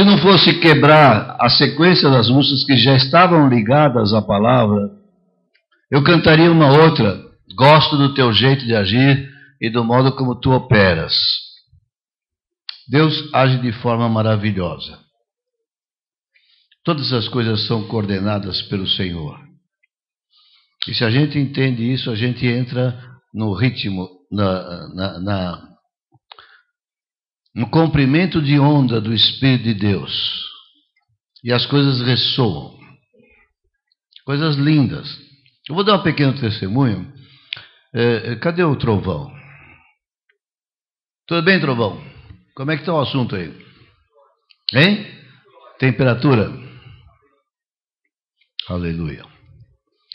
Se não fosse quebrar a sequência das músicas que já estavam ligadas à palavra, eu cantaria uma outra. Gosto do teu jeito de agir e do modo como tu operas. Deus age de forma maravilhosa. Todas as coisas são coordenadas pelo Senhor. E se a gente entende isso, a gente entra no ritmo, no comprimento de onda do Espírito de Deus. E as coisas ressoam. Coisas lindas. Eu vou dar um pequeno testemunho. Cadê o Trovão? Tudo bem, Trovão? Como é que está o assunto aí? Hein? Temperatura? Aleluia.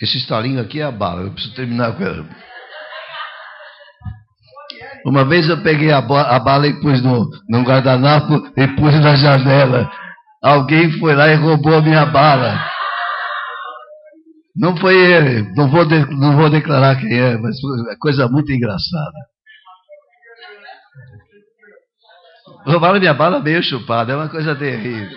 Esse estalinho aqui é a bala. Eu preciso terminar com ela. Uma vez eu peguei a bala e pus num guardanapo e pus na janela. Alguém foi lá e roubou a minha bala. Não foi ele. Não vou declarar quem é, mas foi uma coisa muito engraçada. Roubaram minha bala meio chupada. É uma coisa terrível.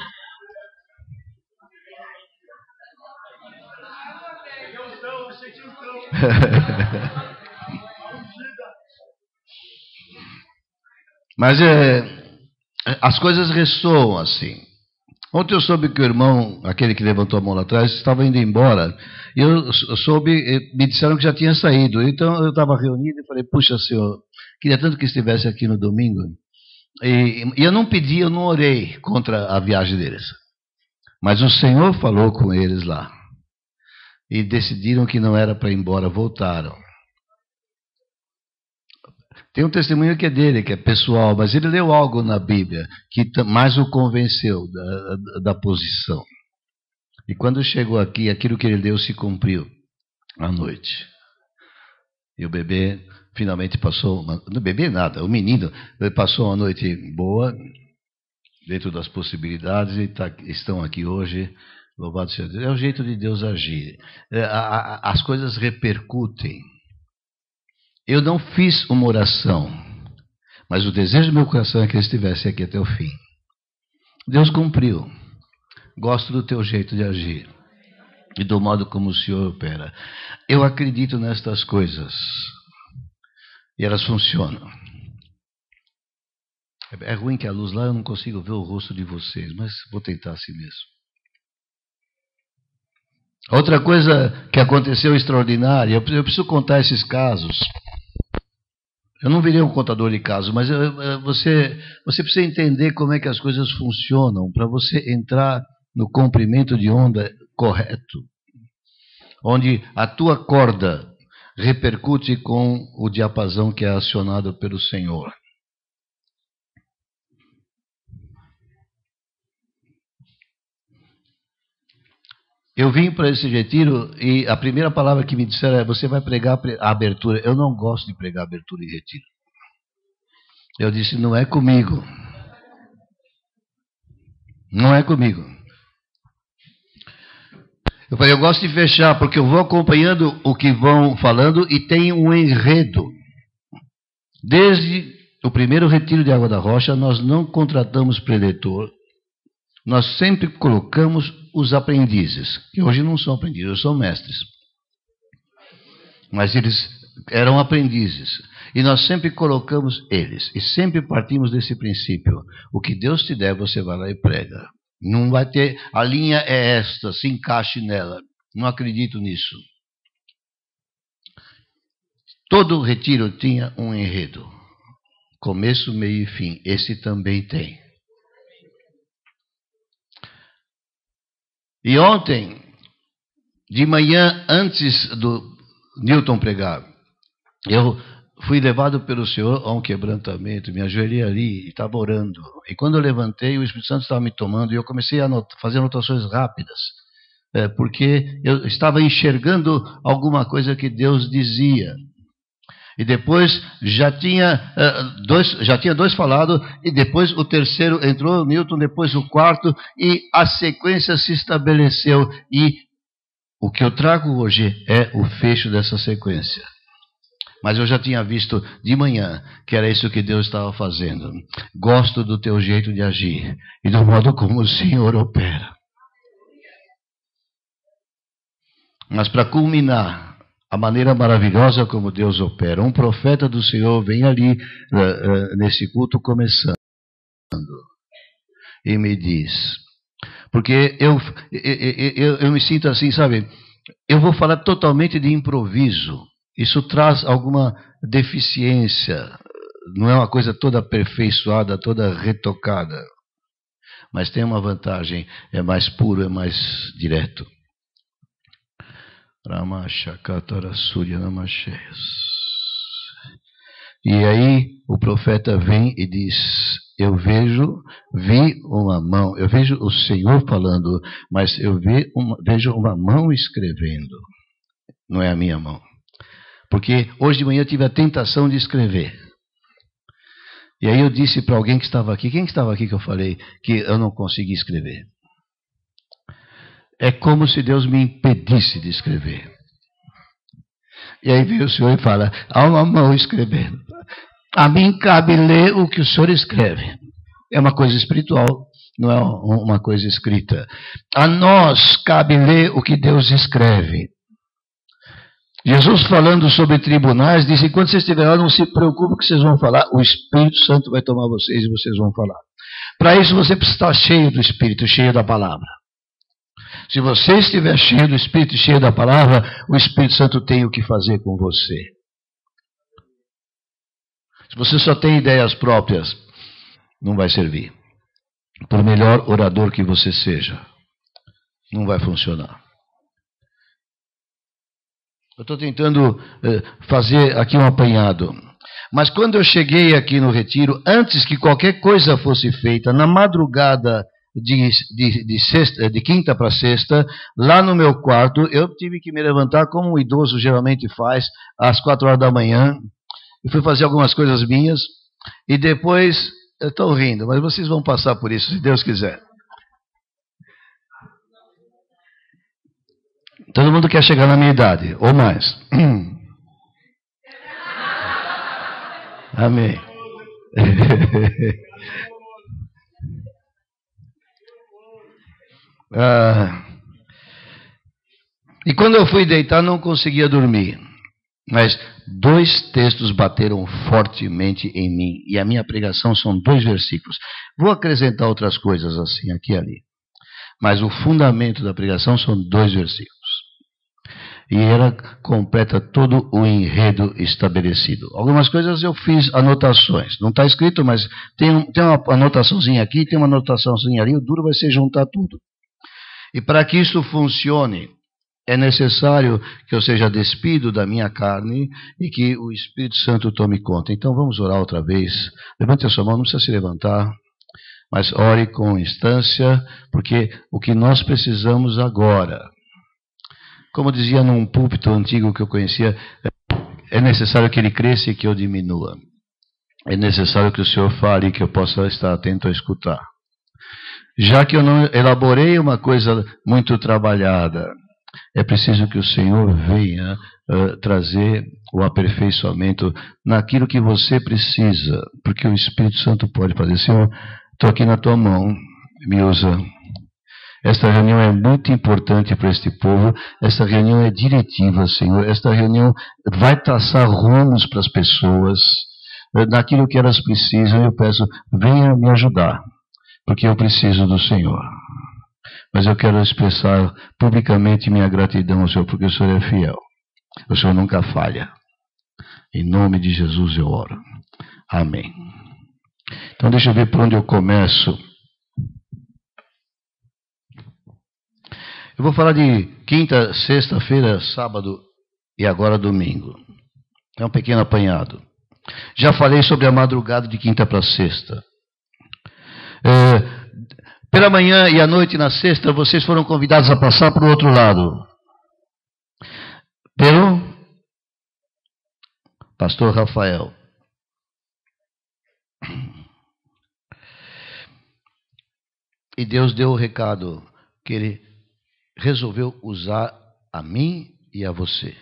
Mas as coisas ressoam assim. Ontem eu soube que o irmão, aquele que levantou a mão lá atrás, estava indo embora. E eu soube, me disseram que já tinha saído. Então eu estava reunido e falei, puxa, senhor, queria tanto que estivesse aqui no domingo. E eu não pedi, eu não orei contra a viagem deles. Mas o Senhor falou com eles lá. E decidiram que não era para ir embora, voltaram. Tem um testemunho que é dele, que é pessoal, mas ele leu algo na Bíblia que mais o convenceu da posição. E quando chegou aqui, aquilo que ele leu se cumpriu à noite. E o bebê finalmente passou, não bebê nada, o menino passou uma noite boa, dentro das possibilidades, e estão aqui hoje, louvado seja Deus. É o jeito de Deus agir. As coisas repercutem. Eu não fiz uma oração, mas o desejo do meu coração é que ele estivesse aqui até o fim. Deus cumpriu. Gosto do teu jeito de agir e do modo como o Senhor opera. Eu acredito nestas coisas e elas funcionam. É ruim que a luz lá eu não consigo ver o rosto de vocês, mas vou tentar assim mesmo. Outra coisa que aconteceu extraordinária, eu preciso contar esses casos. Eu não virei um contador de casos, mas você precisa entender como é que as coisas funcionam para você entrar no comprimento de onda correto, onde a tua corda repercute com o diapasão que é acionado pelo Senhor. Eu vim para esse retiro e a primeira palavra que me disseram é: você vai pregar a abertura. Eu não gosto de pregar abertura em retiro. Eu disse: não é comigo. Não é comigo. Eu falei: eu gosto de fechar, porque eu vou acompanhando o que vão falando e tem um enredo. Desde o primeiro retiro de Água da Rocha, nós não contratamos preletor. Nós sempre colocamos os aprendizes, que hoje não são aprendizes, hoje são mestres. Mas eles eram aprendizes. E nós sempre colocamos eles. E sempre partimos desse princípio. O que Deus te der, você vai lá e prega. Não vai ter, a linha é esta, se encaixe nela. Não acredito nisso. Todo retiro tinha um enredo. Começo, meio e fim. Esse também tem. E ontem, de manhã, antes do Newton pregar, eu fui levado pelo Senhor a um quebrantamento, me ajoelhei ali e estava orando. E quando eu levantei, o Espírito Santo estava me tomando e eu comecei a fazer anotações rápidas, porque eu estava enxergando alguma coisa que Deus dizia. E depois já tinha dois falado, e depois o terceiro entrou, o Newton, depois o quarto, e a sequência se estabeleceu. E o que eu trago hoje é o fecho dessa sequência. Mas eu já tinha visto de manhã que era isso que Deus estava fazendo. Gosto do teu jeito de agir e do modo como o Senhor opera. Mas para culminar a maneira maravilhosa como Deus opera, um profeta do Senhor vem ali nesse culto começando e me diz, porque eu me sinto assim, sabe, eu vou falar totalmente de improviso, isso traz alguma deficiência, não é uma coisa toda aperfeiçoada, toda retocada, mas tem uma vantagem, é mais puro, é mais direto. E aí o profeta vem e diz, vi uma mão, eu vejo o Senhor falando, mas eu vejo uma mão escrevendo, não é a minha mão. Porque hoje de manhã eu tive a tentação de escrever. E aí eu disse para alguém que estava aqui, quem estava aqui que eu falei que eu não consegui escrever? É como se Deus me impedisse de escrever. E aí vem o Senhor e fala, há uma mão escrevendo. A mim cabe ler o que o Senhor escreve. É uma coisa espiritual, não é uma coisa escrita. A nós cabe ler o que Deus escreve. Jesus falando sobre tribunais, disse, quando vocês estiverem lá, não se preocupem que vocês vão falar, o Espírito Santo vai tomar vocês e vocês vão falar. Para isso você precisa estar cheio do Espírito, cheio da palavra. Se você estiver cheio do Espírito e cheio da palavra, o Espírito Santo tem o que fazer com você. Se você só tem ideias próprias, não vai servir. Por melhor orador que você seja, não vai funcionar. Eu estou tentando fazer aqui um apanhado. Mas quando eu cheguei aqui no retiro, antes que qualquer coisa fosse feita, na madrugada de quinta para sexta, lá no meu quarto, eu tive que me levantar como um idoso geralmente faz, às 4 horas da manhã, e fui fazer algumas coisas minhas, e depois, eu estou rindo, mas vocês vão passar por isso, se Deus quiser. Todo mundo quer chegar na minha idade, ou mais. Amém. E quando eu fui deitar, não conseguia dormir. Mas 2 textos bateram fortemente em mim. E a minha pregação são 2 versículos. Vou acrescentar outras coisas assim, aqui e ali. Mas o fundamento da pregação são 2 versículos. E ela completa todo o enredo estabelecido. Algumas coisas eu fiz anotações. Não está escrito, mas tem uma anotaçãozinha aqui, tem uma anotaçãozinha ali. O duro vai ser juntar tudo. E para que isso funcione, é necessário que eu seja despido da minha carne e que o Espírito Santo tome conta. Então vamos orar outra vez. Levante a sua mão, não precisa se levantar, mas ore com instância, porque o que nós precisamos agora, como dizia num púlpito antigo que eu conhecia, é necessário que ele cresça e que eu diminua. É necessário que o Senhor fale e que eu possa estar atento a escutar. Já que eu não elaborei uma coisa muito trabalhada, é preciso que o Senhor venha trazer o aperfeiçoamento naquilo que você precisa, porque o Espírito Santo pode fazer. Senhor, estou aqui na tua mão, me usa. Esta reunião é muito importante para este povo, esta reunião é diretiva, Senhor, esta reunião vai traçar rumos para as pessoas, naquilo que elas precisam. Eu peço, venha me ajudar, porque eu preciso do Senhor. Mas eu quero expressar publicamente minha gratidão ao Senhor, porque o Senhor é fiel. O Senhor nunca falha. Em nome de Jesus eu oro. Amém. Então deixa eu ver por onde eu começo. Eu vou falar de quinta, sexta-feira, sábado e agora domingo. É um pequeno apanhado. Já falei sobre a madrugada de quinta para sexta. Pela manhã e à noite na sexta, vocês foram convidados a passar para o outro lado. Pelo pastor Rafael. E Deus deu o recado que ele resolveu usar a mim e a você.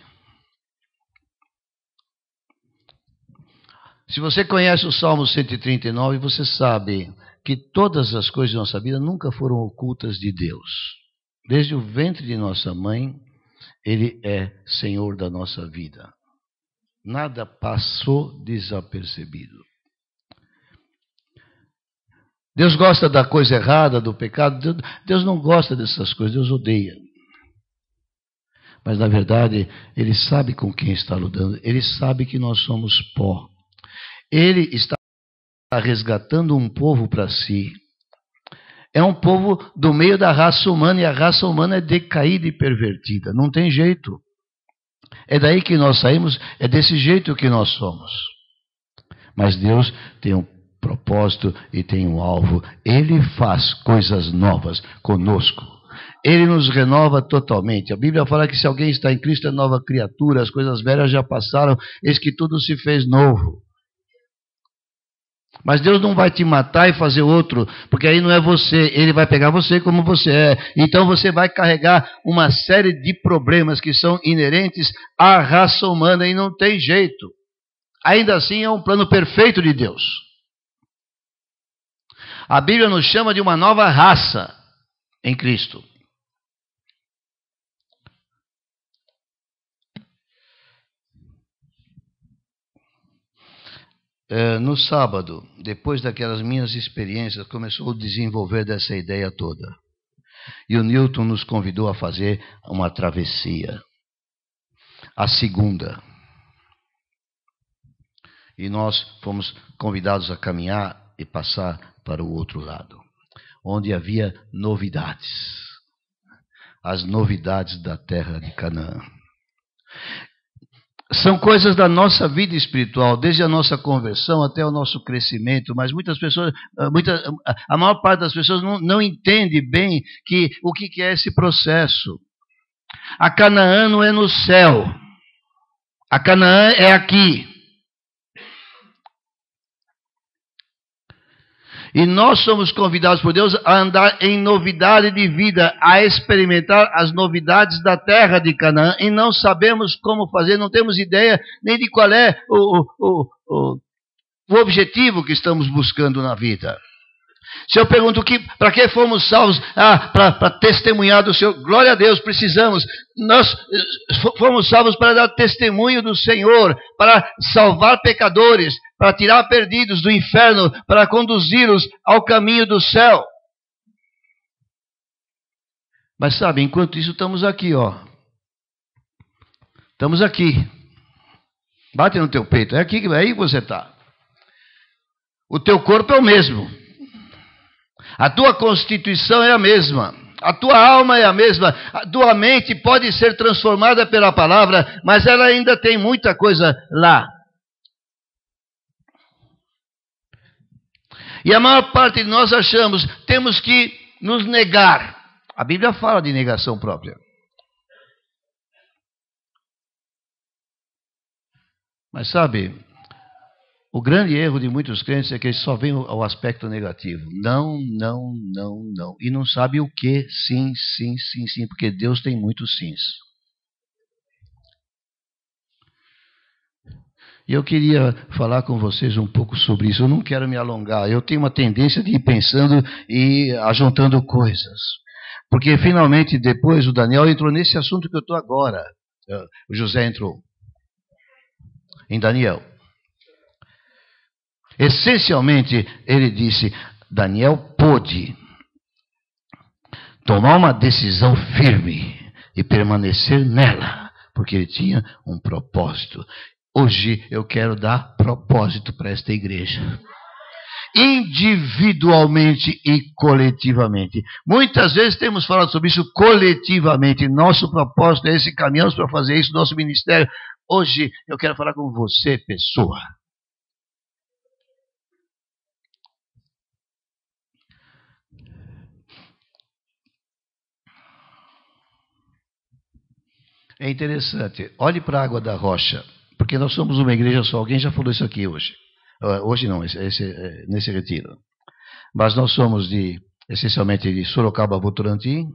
Se você conhece o Salmo 139, você sabe que todas as coisas de nossa vida nunca foram ocultas de Deus. Desde o ventre de nossa mãe, Ele é Senhor da nossa vida. Nada passou desapercebido. Deus gosta da coisa errada, do pecado. Deus não gosta dessas coisas, Deus odeia. Mas, na verdade, Ele sabe com quem está lutando. Ele sabe que nós somos pó. Ele está resgatando um povo para si. É um povo do meio da raça humana, e a raça humana é decaída e pervertida. Não tem jeito. É daí que nós saímos, é desse jeito que nós somos. Mas Deus tem um propósito e tem um alvo. Ele faz coisas novas conosco. Ele nos renova totalmente. A Bíblia fala que se alguém está em Cristo é nova criatura, as coisas velhas já passaram, eis que tudo se fez novo. Mas Deus não vai te matar e fazer outro, porque aí não é você, Ele vai pegar você como você é. Então você vai carregar uma série de problemas que são inerentes à raça humana e não tem jeito. Ainda assim é um plano perfeito de Deus. A Bíblia nos chama de uma nova raça em Cristo. No sábado, depois daquelas minhas experiências, começou a desenvolver dessa ideia toda. E o Newton nos convidou a fazer uma travessia. A segunda. E nós fomos convidados a caminhar e passar para o outro lado, onde havia novidades. As novidades da terra de Canaã. São coisas da nossa vida espiritual, desde a nossa conversão até o nosso crescimento, mas muitas pessoas, a maior parte das pessoas não entende bem o que é esse processo. A Canaã não é no céu, a Canaã é aqui. E nós somos convidados por Deus a andar em novidade de vida, a experimentar as novidades da terra de Canaã. E não sabemos como fazer, não temos ideia nem de qual é o objetivo que estamos buscando na vida. Se eu pergunto para que fomos salvos? Para testemunhar do Senhor. Glória a Deus, precisamos. Nós fomos salvos para dar testemunho do Senhor, para salvar pecadores, para tirar perdidos do inferno, para conduzi-los ao caminho do céu. Mas sabe, enquanto isso estamos aqui, ó. Estamos aqui. Bate no teu peito, é aqui, é aí que você está. O teu corpo é o mesmo. A tua constituição é a mesma. A tua alma é a mesma. A tua mente pode ser transformada pela palavra, mas ela ainda tem muita coisa lá. E a maior parte de nós achamos, temos que nos negar. A Bíblia fala de negação própria. Mas sabe, o grande erro de muitos crentes é que eles só veem o aspecto negativo. Não, não, não, não. E não sabe o que? Sim, sim, sim, sim. Porque Deus tem muitos sims. E eu queria falar com vocês um pouco sobre isso. Eu não quero me alongar. Eu tenho uma tendência de ir pensando e ajuntando coisas. Porque finalmente depois o Daniel entrou nesse assunto que eu estou agora. O José entrou em Daniel. Essencialmente, ele disse, Daniel pôde tomar uma decisão firme e permanecer nela, porque ele tinha um propósito. Hoje eu quero dar propósito para esta igreja. Individualmente e coletivamente. Muitas vezes temos falado sobre isso coletivamente. Nosso propósito é esse, caminhamos para fazer isso, nosso ministério. Hoje eu quero falar com você, pessoa. É interessante. Olhe para a água da rocha. Porque nós somos uma igreja só. Alguém já falou isso aqui hoje. Hoje não, nesse retiro. Mas nós somos essencialmente de Sorocaba, Votorantim.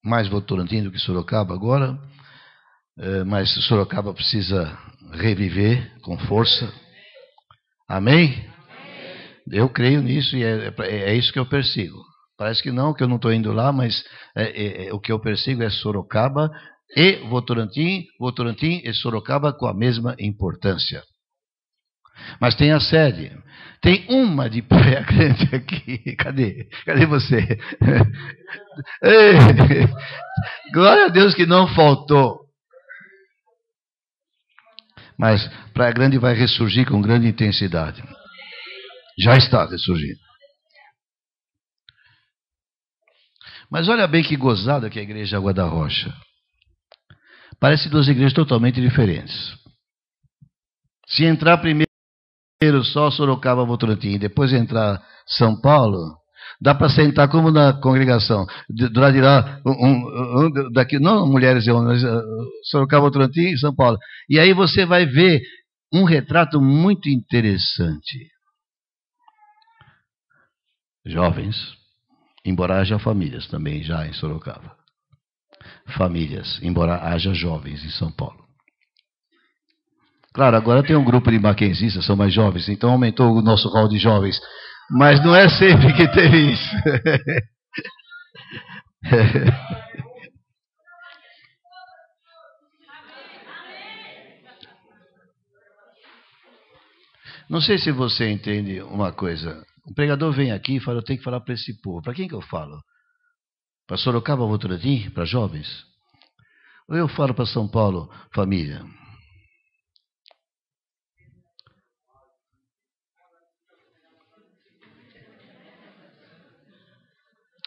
Mais Votorantim do que Sorocaba agora. Mas Sorocaba precisa reviver com força. Amém? Eu creio nisso e é isso que eu persigo. Parece que eu não estou indo lá, mas o que eu persigo é Sorocaba e Votorantim e Sorocaba com a mesma importância. Mas tem a sede. Tem uma de Praia Grande aqui. Cadê? Cadê você? Ei, glória a Deus que não faltou. Mas Praia Grande vai ressurgir com grande intensidade. Já está ressurgindo. Mas olha bem que gozada que é a igreja Água da Rocha. Parece duas igrejas totalmente diferentes. Se entrar primeiro só Sorocaba, Votorantim, depois entrar São Paulo, dá para sentar como na congregação. Do lado de lá, daqui, não mulheres e homens, mas Sorocaba, Votorantim e São Paulo. E aí você vai ver um retrato muito interessante. Jovens, embora haja famílias também já em Sorocaba. Famílias, embora haja jovens em São Paulo. Claro, agora tem um grupo de maquenzistas, são mais jovens, então aumentou o nosso rol de jovens. Mas não é sempre que teve isso. Não sei se você entende uma coisa. O pregador vem aqui e fala, eu tenho que falar para esse povo. Para quem que eu falo? Para Sorocaba, Votorantim? Para jovens? Ou eu falo para São Paulo, família?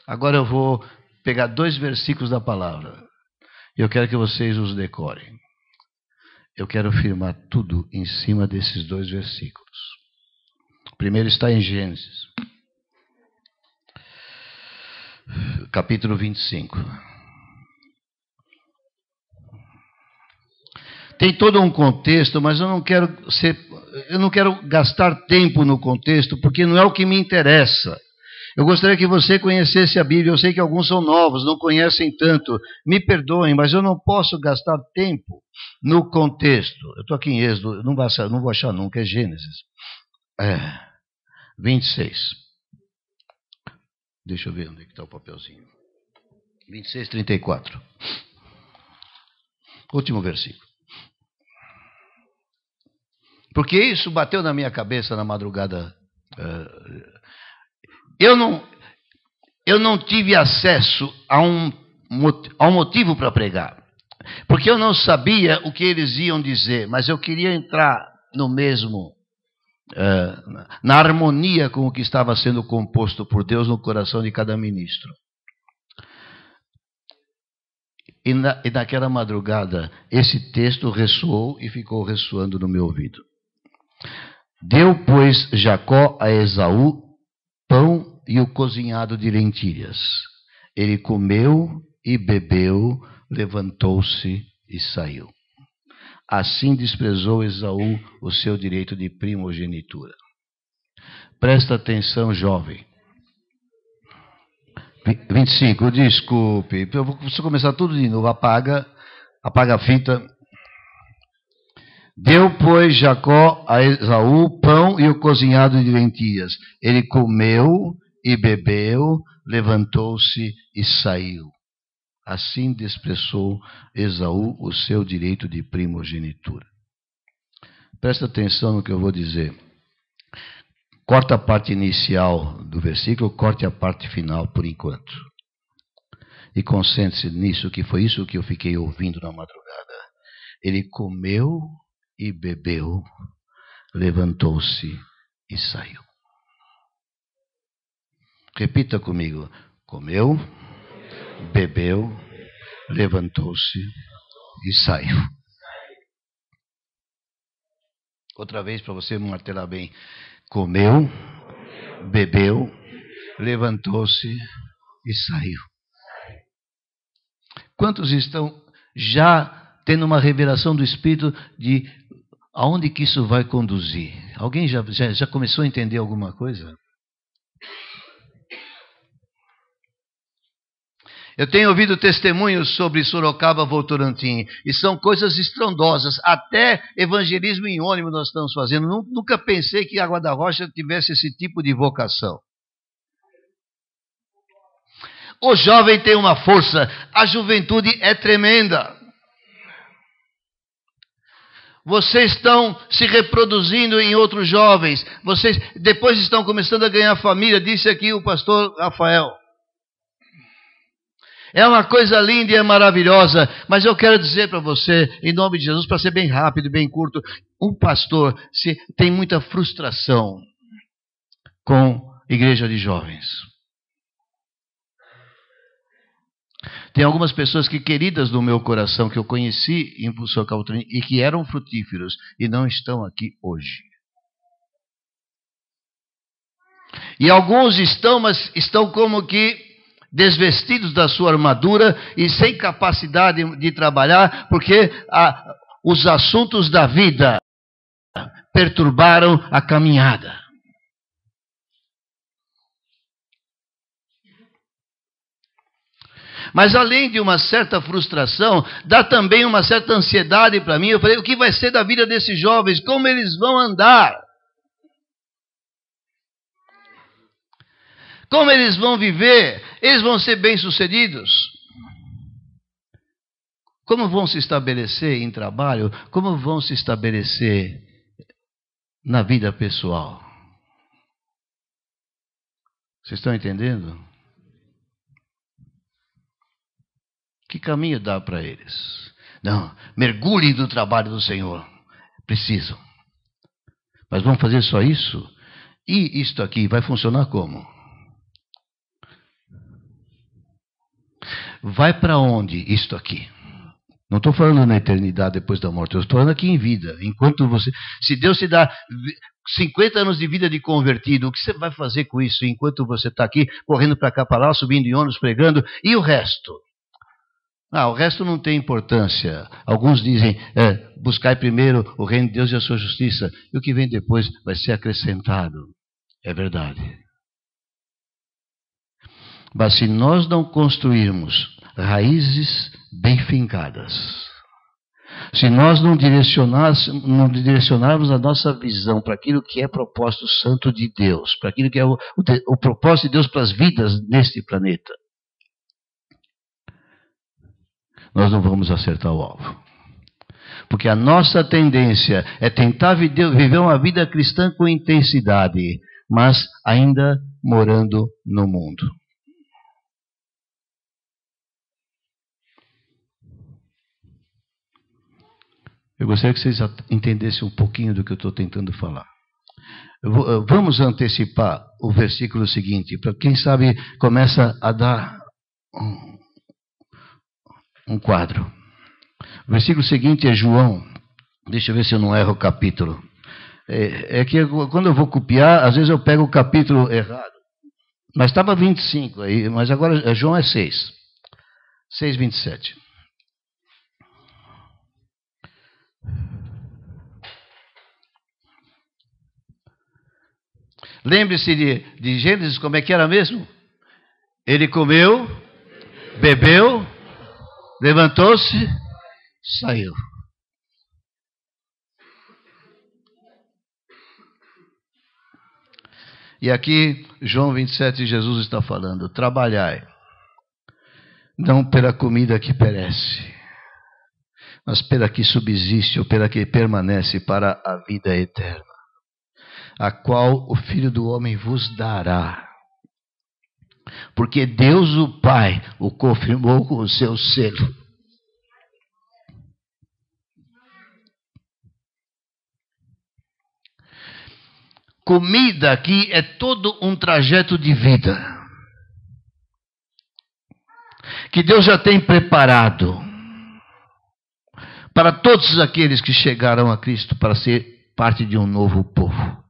Agora eu vou pegar 2 versículos da palavra. E eu quero que vocês os decorem. Eu quero firmar tudo em cima desses 2 versículos. O primeiro está em Gênesis, capítulo 25. Tem todo um contexto, mas eu não quero gastar tempo no contexto, porque não é o que me interessa. Eu gostaria que você conhecesse a Bíblia. Eu sei que alguns são novos, não conhecem tanto. Me perdoem, mas eu não posso gastar tempo no contexto. Eu estou aqui em Êxodo, não vou achar nunca, é Gênesis. 26. Deixa eu ver onde está o papelzinho. 26, 34. Último versículo. Porque isso bateu na minha cabeça na madrugada. Eu não tive acesso a um motivo para pregar. Porque eu não sabia o que eles iam dizer, mas eu queria entrar no mesmo, na harmonia com o que estava sendo composto por Deus no coração de cada ministro. E naquela madrugada, esse texto ressoou e ficou ressoando no meu ouvido. Deu, pois, Jacó a Esaú pão e o cozinhado de lentilhas. Ele comeu e bebeu, levantou-se e saiu. Assim desprezou Esaú o seu direito de primogenitura. Presta atenção, jovem. 25, desculpe. Eu vou começar tudo de novo. Apaga a fita. Deu, pois, Jacó a Esaú pão e o cozinhado de lentilhas. Ele comeu e bebeu, levantou-se e saiu. Assim desprezou Esaú o seu direito de primogenitura. Presta atenção no que eu vou dizer. Corta a parte inicial do versículo, corte a parte final por enquanto. E concentre-se nisso, que foi isso que eu fiquei ouvindo na madrugada. Ele comeu e bebeu, levantou-se e saiu. Repita comigo. Comeu, bebeu, levantou-se e saiu. Outra vez para você martelar bem. Comeu, bebeu, levantou-se e saiu. Quantos estão já tendo uma revelação do Espírito de aonde que isso vai conduzir? Alguém já começou a entender alguma coisa? Eu tenho ouvido testemunhos sobre Sorocaba, Votorantim, e são coisas estrondosas. Até evangelismo em ônibus nós estamos fazendo. Nunca pensei que Água da Rocha tivesse esse tipo de vocação. O jovem tem uma força, a juventude é tremenda. Vocês estão se reproduzindo em outros jovens. Vocês depois estão começando a ganhar família, disse aqui o pastor Rafael. É uma coisa linda e é maravilhosa, mas eu quero dizer para você, em nome de Jesus, para ser bem rápido, bem curto, um pastor tem muita frustração com igreja de jovens. Tem algumas pessoas que queridas no meu coração, que eu conheci em Sorocaba e que eram frutíferos e não estão aqui hoje. E alguns estão, mas estão como que desvestidos da sua armadura e sem capacidade de trabalhar, porque os assuntos da vida perturbaram a caminhada. Mas além de uma certa frustração, dá também uma certa ansiedade para mim. Eu falei, o que vai ser da vida desses jovens? Como eles vão andar? Como eles vão viver? Eles vão ser bem-sucedidos? Como vão se estabelecer em trabalho? Como vão se estabelecer na vida pessoal? Vocês estão entendendo? Que caminho dá para eles? Não, mergulhem no trabalho do Senhor. Precisam. Mas vamos fazer só isso? E isto aqui vai funcionar como? Vai para onde isto aqui? Não estou falando na eternidade depois da morte, eu estou falando aqui em vida. Enquanto você, se Deus te dá 50 anos de vida de convertido, o que você vai fazer com isso enquanto você está aqui, correndo para cá, para lá, subindo em ônibus, pregando, e o resto? O resto não tem importância. Alguns dizem, buscai primeiro o reino de Deus e a sua justiça, e o que vem depois vai ser acrescentado. É verdade. Mas se nós não construirmos raízes bem fincadas, se nós não direcionarmos a nossa visão para aquilo que é propósito santo de Deus, para aquilo que é o propósito de Deus para as vidas neste planeta, nós não vamos acertar o alvo. Porque a nossa tendência é tentar viver uma vida cristã com intensidade, mas ainda morando no mundo. Eu gostaria que vocês entendessem um pouquinho do que eu estou tentando falar. Vamos antecipar o versículo seguinte, para quem sabe começa a dar um quadro. O versículo seguinte é João. Deixa eu ver se eu não erro o capítulo. É que quando eu vou copiar, às vezes eu pego o capítulo errado. Mas estava 25 aí, mas agora João é 6. 6:27. Lembre-se de Gênesis, como é que era mesmo? Ele comeu, bebeu, levantou-se, saiu. E aqui, João 27, Jesus está falando, trabalhai, não pela comida que perece, mas pela que subsiste ou pela que permanece para a vida eterna, a qual o Filho do Homem vos dará. Porque Deus o Pai o confirmou com o seu selo. Comida aqui é todo um trajeto de vida que Deus já tem preparado para todos aqueles que chegaram a Cristo para ser parte de um novo povo.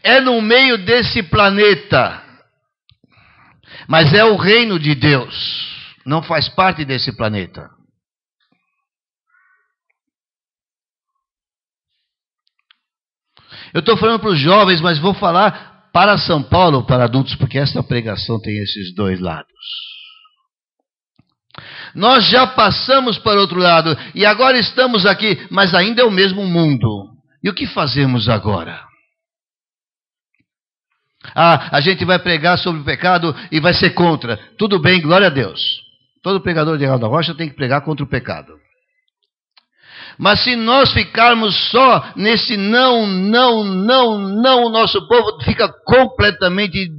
É no meio desse planeta, mas é o reino de Deus, não faz parte desse planeta. Eu estou falando para os jovens, mas vou falar para São Paulo, para adultos, porque essa pregação tem esses dois lados. Nós já passamos para o outro lado e agora estamos aqui, mas ainda é o mesmo mundo. E o que fazemos agora? A gente vai pregar sobre o pecado e vai ser contra. Tudo bem, glória a Deus. Todo pregador de Real da Rocha tem que pregar contra o pecado. Mas se nós ficarmos só nesse não, o nosso povo fica completamente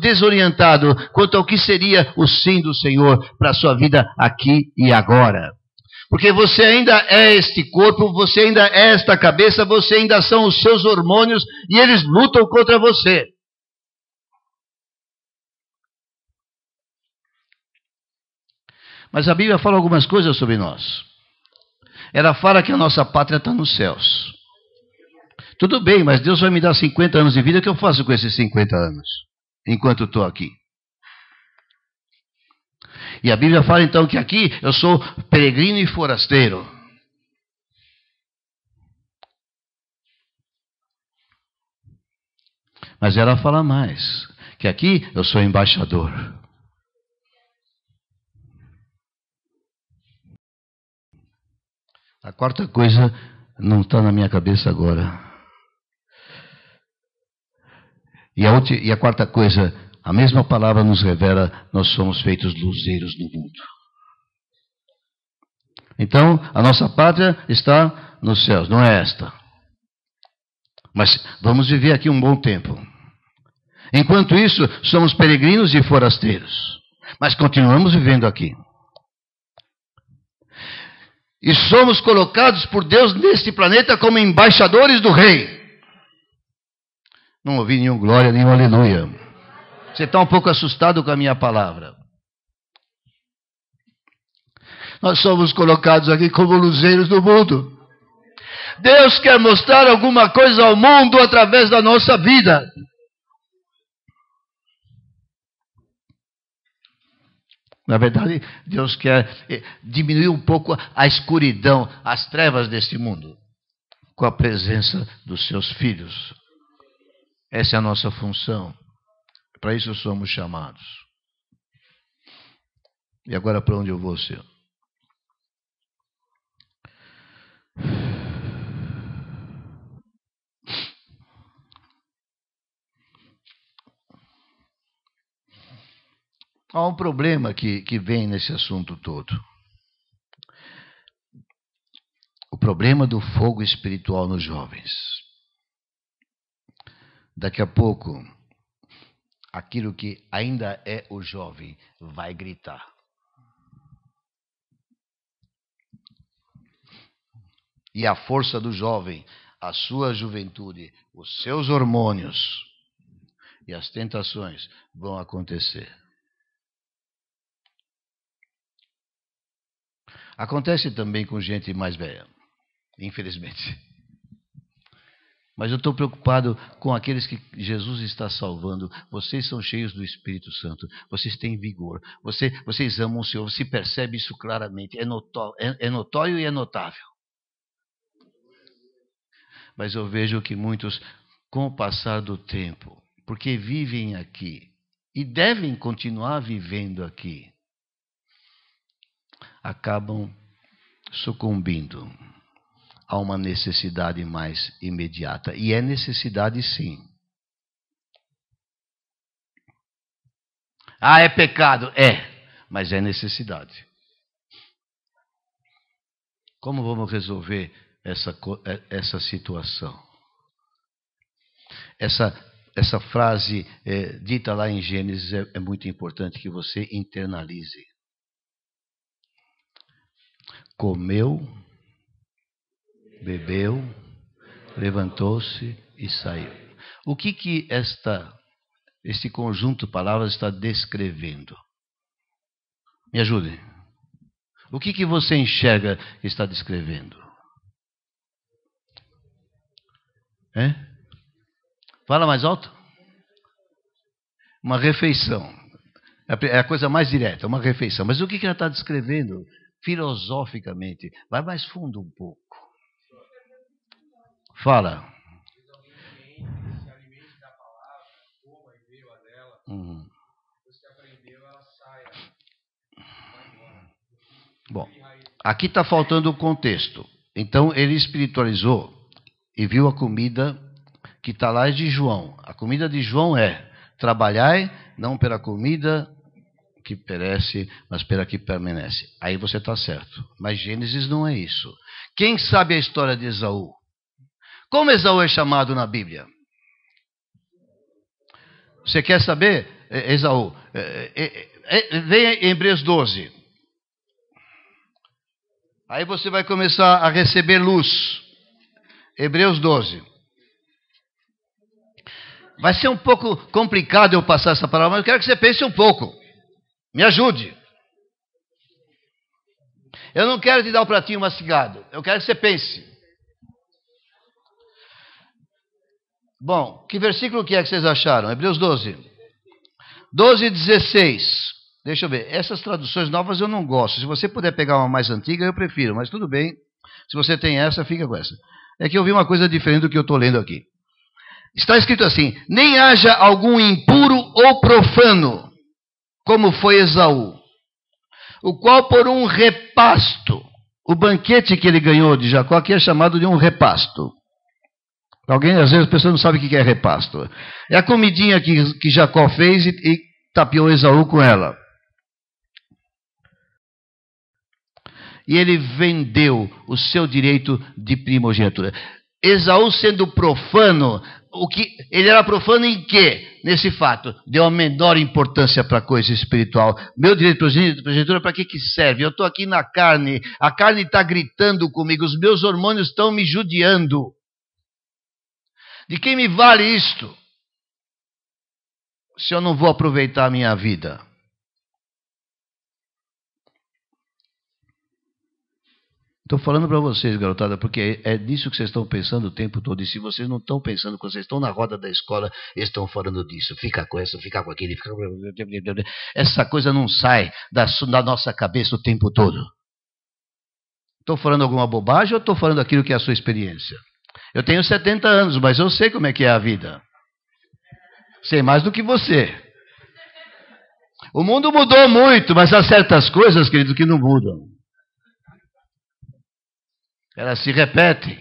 desorientado quanto ao que seria o sim do Senhor para a sua vida aqui e agora. Porque você ainda é este corpo, você ainda é esta cabeça, você ainda são os seus hormônios e eles lutam contra você. Mas a Bíblia fala algumas coisas sobre nós. Ela fala que a nossa pátria está nos céus. Tudo bem, mas Deus vai me dar 50 anos de vida, o que eu faço com esses 50 anos? Enquanto estou aqui. E a Bíblia fala então que aqui eu sou peregrino e forasteiro. Mas ela fala mais, que aqui eu sou embaixador. A quarta coisa não está na minha cabeça agora. E a quarta coisa, a mesma palavra nos revela, nós somos feitos luzeiros no mundo. Então, a nossa pátria está nos céus, não é esta. Mas vamos viver aqui um bom tempo. Enquanto isso, somos peregrinos e forasteiros. Mas continuamos vivendo aqui. E somos colocados por Deus neste planeta como embaixadores do Rei. Não ouvi nenhum glória, nenhum aleluia. Você está um pouco assustado com a minha palavra. Nós somos colocados aqui como luzeiros do mundo. Deus quer mostrar alguma coisa ao mundo através da nossa vida. Na verdade, Deus quer diminuir um pouco a escuridão, as trevas deste mundo, com a presença dos seus filhos. Essa é a nossa função. Para isso somos chamados. E agora para onde eu vou, Senhor? Há um problema que vem nesse assunto todo. O problema do fogo espiritual nos jovens. Daqui a pouco, aquilo que ainda é o jovem vai gritar. E a força do jovem, a sua juventude, os seus hormônios e as tentações vão acontecer. Acontece também com gente mais velha, infelizmente. Mas eu estou preocupado com aqueles que Jesus está salvando. Vocês são cheios do Espírito Santo. Vocês têm vigor. Vocês amam o Senhor. Você percebe isso claramente. É notório e é notável. Mas eu vejo que muitos, com o passar do tempo, porque vivem aqui e devem continuar vivendo aqui, acabam sucumbindo a uma necessidade mais imediata. E é necessidade, sim. Ah, é pecado? É, mas é necessidade. Como vamos resolver essa situação? Essa frase dita lá em Gênesis é muito importante que você internalize. Comeu, bebeu, levantou-se e saiu. O que este conjunto de palavras está descrevendo? Me ajude. O que você enxerga que está descrevendo? Fala mais alto. Uma refeição. É a coisa mais direta, uma refeição. Mas o que ela está descrevendo? Filosoficamente. Vai mais fundo um pouco. Fala. Bom, aqui está faltando o contexto. Então, ele espiritualizou e viu a comida que está lá é de João. A comida de João é: trabalhai não pela comida que perece, mas pela que permanece. Aí você está certo. Mas Gênesis não é isso. Quem sabe a história de Esaú? Como Esaú é chamado na Bíblia? Você quer saber, Esaú? Venha em Hebreus 12. Aí você vai começar a receber luz. Hebreus 12. Vai ser um pouco complicado eu passar essa palavra, mas eu quero que você pense um pouco. Me ajude. Eu não quero te dar o pratinho mastigado. Eu quero que você pense. Bom, que versículo que é que vocês acharam? Hebreus 12. 12 e 16. Deixa eu ver. Essas traduções novas eu não gosto. Se você puder pegar uma mais antiga, eu prefiro. Mas tudo bem. Se você tem essa, fica com essa. É que eu vi uma coisa diferente do que eu estou lendo aqui. Está escrito assim: nem haja algum impuro ou profano, como foi Esaú, o qual por um repasto, o banquete que ele ganhou de Jacó aqui é chamado de um repasto. Alguém, às vezes, a pessoa não sabe o que é repasto. É a comidinha que Jacó fez e tapeou Esaú com ela. E ele vendeu o seu direito de primogenitura. Esaú sendo profano, ele era profano em quê? Nesse fato, deu a menor importância para a coisa espiritual. Meu direito de primogenitura, para que serve? Eu estou aqui na carne, a carne está gritando comigo, os meus hormônios estão me judiando. De quem me vale isto? Se eu não vou aproveitar a minha vida. Estou falando para vocês, garotada, porque é nisso que vocês estão pensando o tempo todo. E se vocês não estão pensando, quando vocês estão na roda da escola, eles estão falando disso. Fica com essa, fica com aquele. Fica... Essa coisa não sai da nossa cabeça o tempo todo. Estou falando alguma bobagem ou estou falando aquilo que é a sua experiência? Eu tenho 70 anos, mas eu sei como é que é a vida. Sei mais do que você. O mundo mudou muito, mas há certas coisas, querido, que não mudam. Elas se repetem.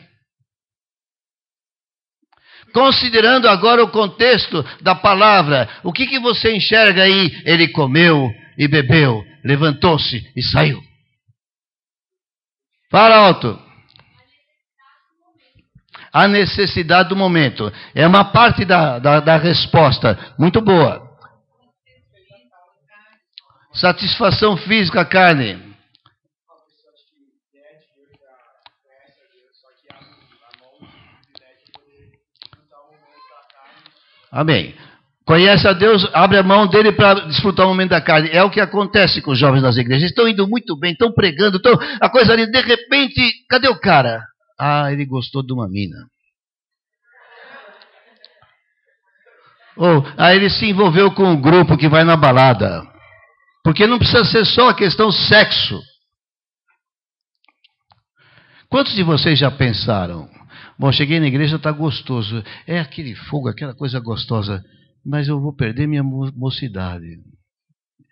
Considerando agora o contexto da palavra, o que você enxerga aí? Ele comeu e bebeu, levantou-se e saiu. Fala alto. A necessidade do momento. É uma parte da resposta. Muito boa. Satisfação física, carne. Amém. Conhece a Deus, abre a mão dele para desfrutar o momento da carne. É o que acontece com os jovens nas igrejas. Estão indo muito bem, estão pregando, a coisa ali, de repente, cadê o cara? Ah, ele gostou de uma mina. Ou, ele se envolveu com um grupo que vai na balada. Porque não precisa ser só a questão sexo. Quantos de vocês já pensaram? Bom, cheguei na igreja, está gostoso. É aquele fogo, aquela coisa gostosa. Mas eu vou perder minha mocidade.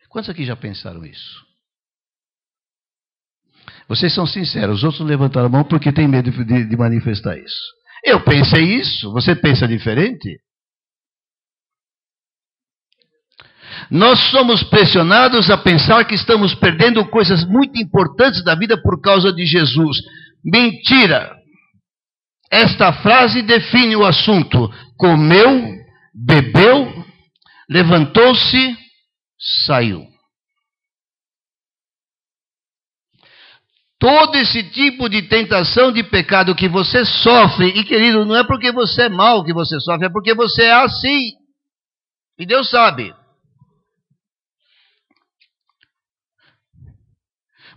Quantos aqui já pensaram isso? Vocês são sinceros, os outros levantaram a mão porque têm medo de manifestar isso. Eu pensei isso, você pensa diferente? Nós somos pressionados a pensar que estamos perdendo coisas muito importantes da vida por causa de Jesus. Mentira! Esta frase define o assunto. Comeu, bebeu, levantou-se, saiu. Todo esse tipo de tentação de pecado que você sofre, e querido, não é porque você é mau que você sofre, é porque você é assim. E Deus sabe.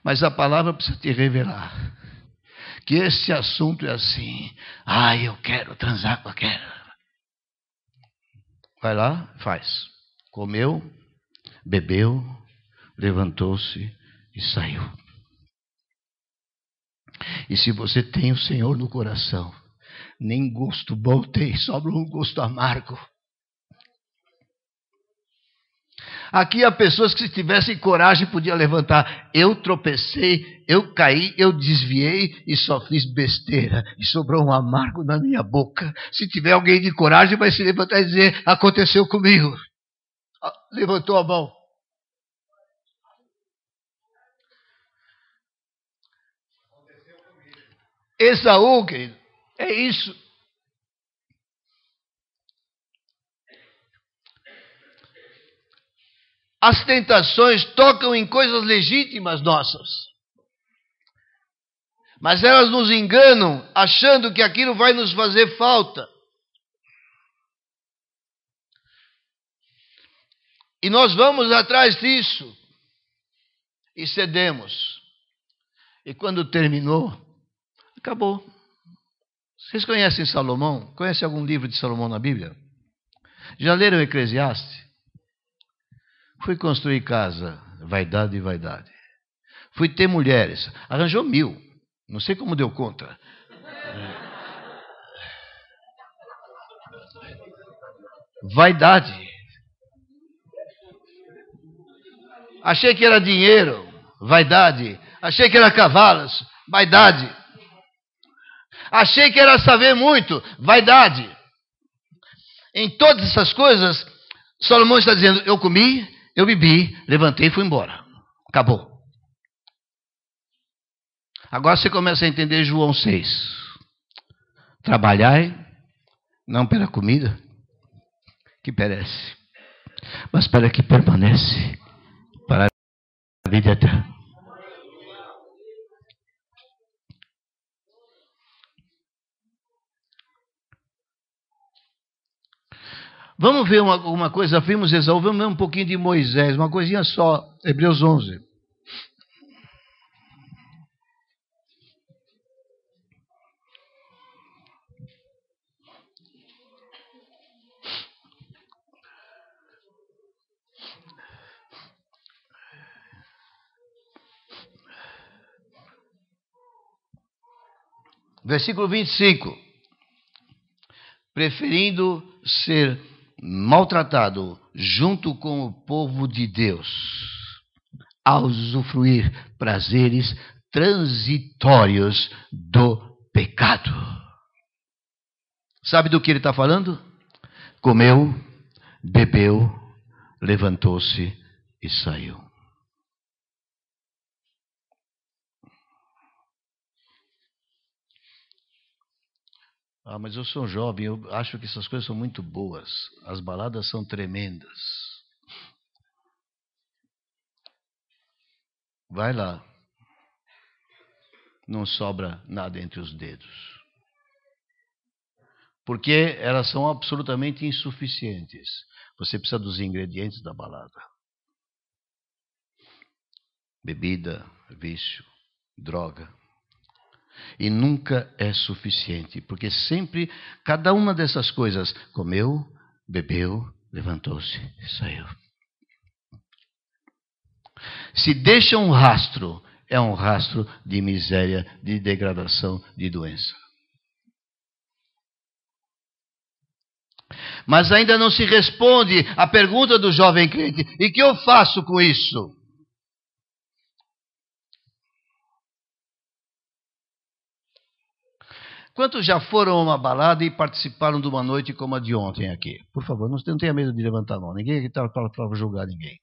Mas a palavra precisa te revelar que esse assunto é assim. Eu quero transar com aquela. Vai lá, faz. Comeu, bebeu, levantou-se e saiu. E se você tem o Senhor no coração, nem gosto bom tem, sobra um gosto amargo. Aqui há pessoas que, se tivessem coragem, podiam levantar. Eu tropecei, eu caí, eu desviei e só fiz besteira. E sobrou um amargo na minha boca. Se tiver alguém de coragem, vai se levantar e dizer: aconteceu comigo. Levantou a mão. Esaú, querido, é isso. As tentações tocam em coisas legítimas nossas. Mas elas nos enganam, achando que aquilo vai nos fazer falta. E nós vamos atrás disso. E cedemos. E quando terminou, acabou. Vocês conhecem Salomão? Conhecem algum livro de Salomão na Bíblia? Já leram Eclesiastes? Fui construir casa, vaidade e vaidade. Fui ter mulheres, arranjou 1000. Não sei como deu conta. Vaidade. Achei que era dinheiro, vaidade. Achei que era cavalos, vaidade. Achei que era saber muito, vaidade. Em todas essas coisas, Salomão está dizendo: eu comi, eu bebi, levantei e fui embora. Acabou. Agora você começa a entender João 6. Trabalhai, não pela comida que perece, mas para que permanece para a vida eterna. Vamos ver uma coisa, vimos Esaú, vamos ver um pouquinho de Moisés, uma coisinha só, Hebreus 11. Versículo 25. Preferindo ser maltratado junto com o povo de Deus, a usufruir prazeres transitórios do pecado. Sabe do que ele está falando? Comeu, bebeu, levantou-se e saiu. Ah, mas eu sou jovem, eu acho que essas coisas são muito boas. As baladas são tremendas. Vai lá. Não sobra nada entre os dedos. Porque elas são absolutamente insuficientes. Você precisa dos ingredientes da balada. Bebida, vício, droga. E nunca é suficiente, porque sempre, cada uma dessas coisas, comeu, bebeu, levantou-se e saiu. Se deixa um rastro, é um rastro de miséria, de degradação, de doença. Mas ainda não se responde a pergunta do jovem crente: e que eu faço com isso? Quantos já foram a uma balada e participaram de uma noite como a de ontem aqui? Por favor, não tenha medo de levantar a mão. Ninguém aqui está para julgar ninguém.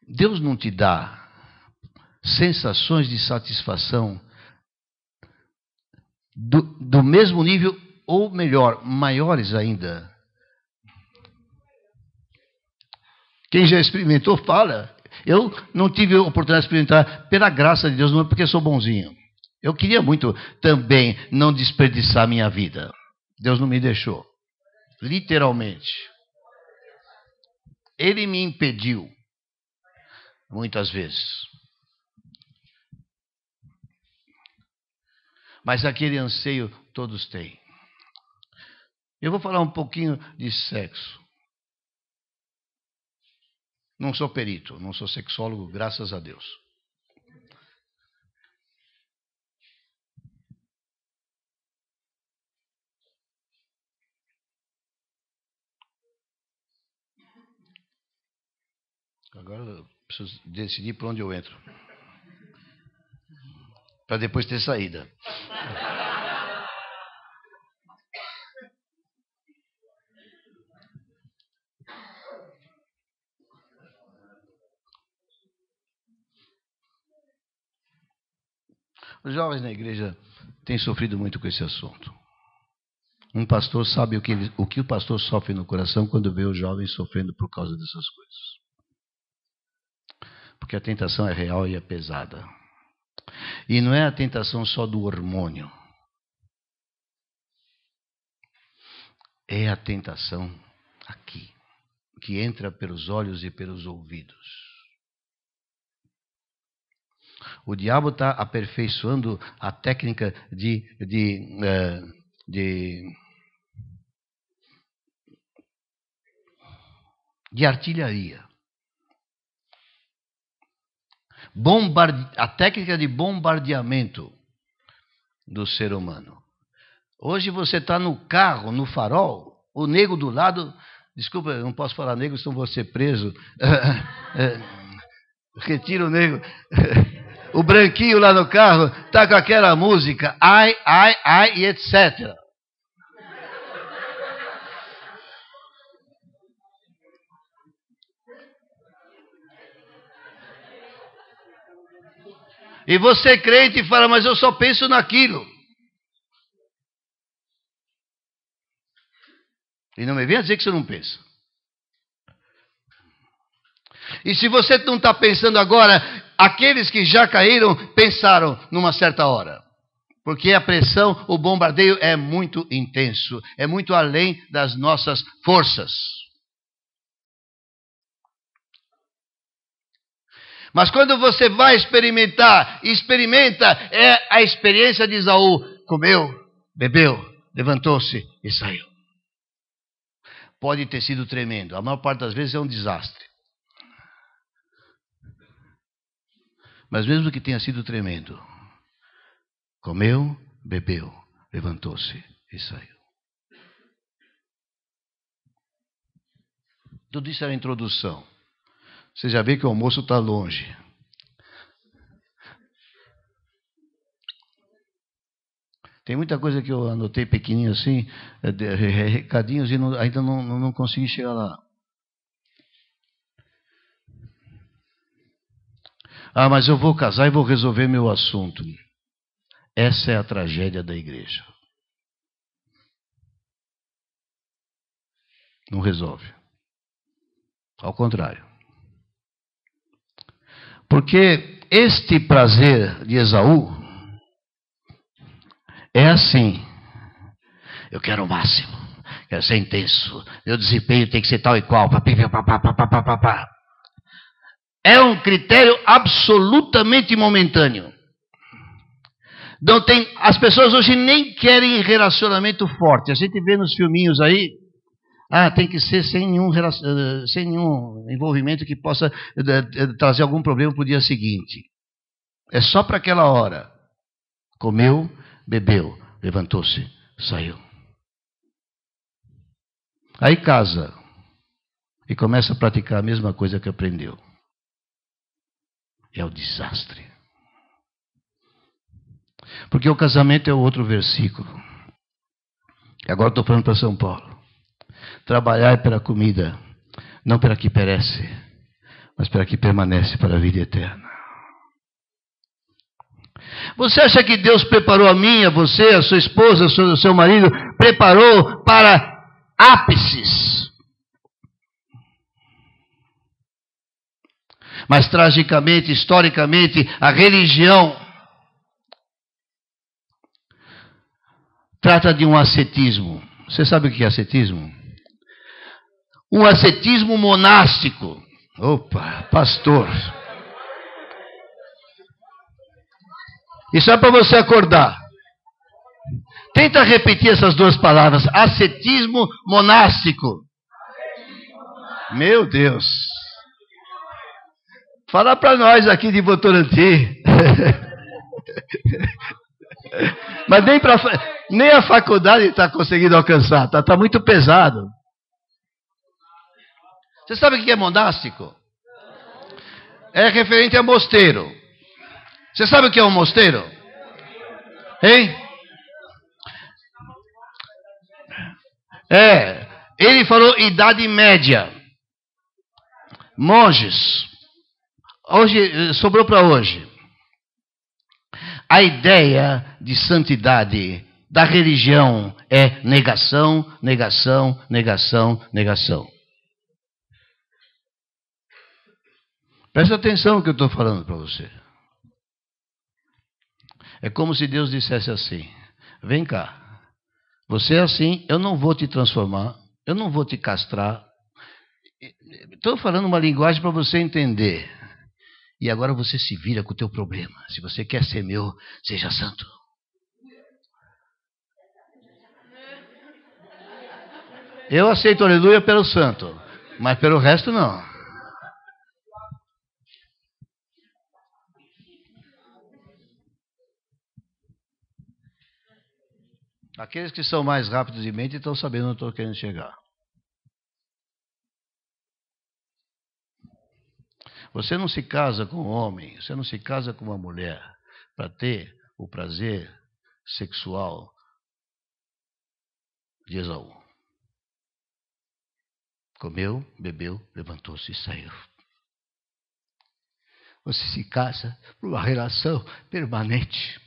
Deus não te dá sensações de satisfação do mesmo nível, ou melhor, maiores ainda. Quem já experimentou, fala. Eu não tive a oportunidade de experimentar, pela graça de Deus, não é porque sou bonzinho. Eu queria muito também não desperdiçar minha vida. Deus não me deixou. Literalmente. Ele me impediu. Muitas vezes. Mas aquele anseio todos têm. Eu vou falar um pouquinho de sexo. Não sou perito, não sou sexólogo, graças a Deus. Agora eu preciso decidir por onde eu entro. Para depois ter saída. Os jovens na igreja têm sofrido muito com esse assunto. Um pastor sabe o que o pastor sofre no coração quando vê os jovens sofrendo por causa dessas coisas. Porque a tentação é real e é pesada. E não é a tentação só do hormônio. É a tentação aqui, que entra pelos olhos e pelos ouvidos. O diabo está aperfeiçoando a técnica de artilharia. A técnica de bombardeamento do ser humano. Hoje você está no carro, no farol, o nego do lado... Desculpa, eu não posso falar nego, senão vou ser preso. Retira o nego. O branquinho lá no carro está com aquela música, ai, ai, ai, e etc. E você crente fala, mas eu só penso naquilo. E não me venha dizer que você não pensa. E se você não está pensando agora, aqueles que já caíram pensaram numa certa hora. Porque a pressão, o bombardeio é muito intenso. É muito além das nossas forças. Mas quando você vai experimenta é a experiência de Esaú. Comeu, bebeu, levantou-se e saiu. Pode ter sido tremendo. A maior parte das vezes é um desastre. Mas mesmo que tenha sido tremendo, comeu, bebeu, levantou-se e saiu. Tudo isso era a introdução. Você já vê que o almoço está longe. Tem muita coisa que eu anotei pequenininho assim, recadinhos, e ainda não consegui chegar lá. Ah, mas eu vou casar e vou resolver meu assunto. Essa é a tragédia da igreja. Não resolve. Ao contrário. Porque este prazer de Esaú é assim. Eu quero o máximo. Quero ser intenso. Meu desempenho tem que ser tal e qual. É um critério absolutamente momentâneo. Não tem, as pessoas hoje nem querem relacionamento forte. A gente vê nos filminhos aí, tem que ser sem nenhum envolvimento que possa trazer algum problema para o dia seguinte. É só para aquela hora. Comeu, bebeu, levantou-se, saiu. Aí casa e começa a praticar a mesma coisa que aprendeu. É o desastre. Porque o casamento é o outro versículo. Agora estou falando para São Paulo. Trabalhar é pela comida, não pela que perece, mas pela que permanece para a vida eterna. Você acha que Deus preparou a mim, a você, a sua esposa, o seu marido, preparou para ápices? Mas tragicamente, historicamente, a religião trata de um ascetismo. Você sabe o que é ascetismo? Um ascetismo monástico. Opa, pastor. Isso é para você acordar. Tenta repetir essas duas palavras. Ascetismo monástico. Meu Deus. Fala para nós aqui de Votorantim. Mas nem a faculdade está conseguindo alcançar. Está muito pesado. Você sabe o que é monástico? É referente a mosteiro. Você sabe o que é um mosteiro? Hein? Ele falou idade média. Monges. Hoje, sobrou para hoje. A ideia de santidade da religião é negação, negação, negação, negação. Presta atenção no que eu estou falando para você. É como se Deus dissesse assim: vem cá, você é assim, eu não vou te transformar, eu não vou te castrar. Estou falando uma linguagem para você entender. E agora você se vira com o teu problema. Se você quer ser meu, seja santo. Eu aceito aleluia pelo santo, mas pelo resto não. Aqueles que são mais rápidos de mente estão sabendo onde eu estou querendo chegar. Você não se casa com um homem, você não se casa com uma mulher para ter o prazer sexual de Esaú. Comeu, bebeu, levantou-se e saiu. Você se casa por uma relação permanente.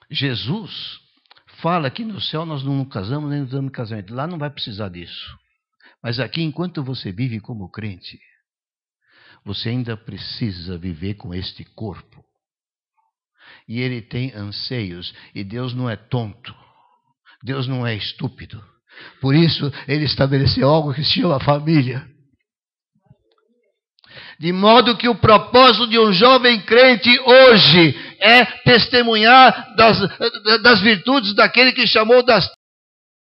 Jesus fala que no céu nós não casamos nem nos damos casamento. Lá não vai precisar disso. Mas aqui, enquanto você vive como crente, você ainda precisa viver com este corpo. E ele tem anseios. E Deus não é tonto. Deus não é estúpido. Por isso, ele estabeleceu algo que se chama família. De modo que o propósito de um jovem crente hoje é testemunhar das virtudes daquele que chamou das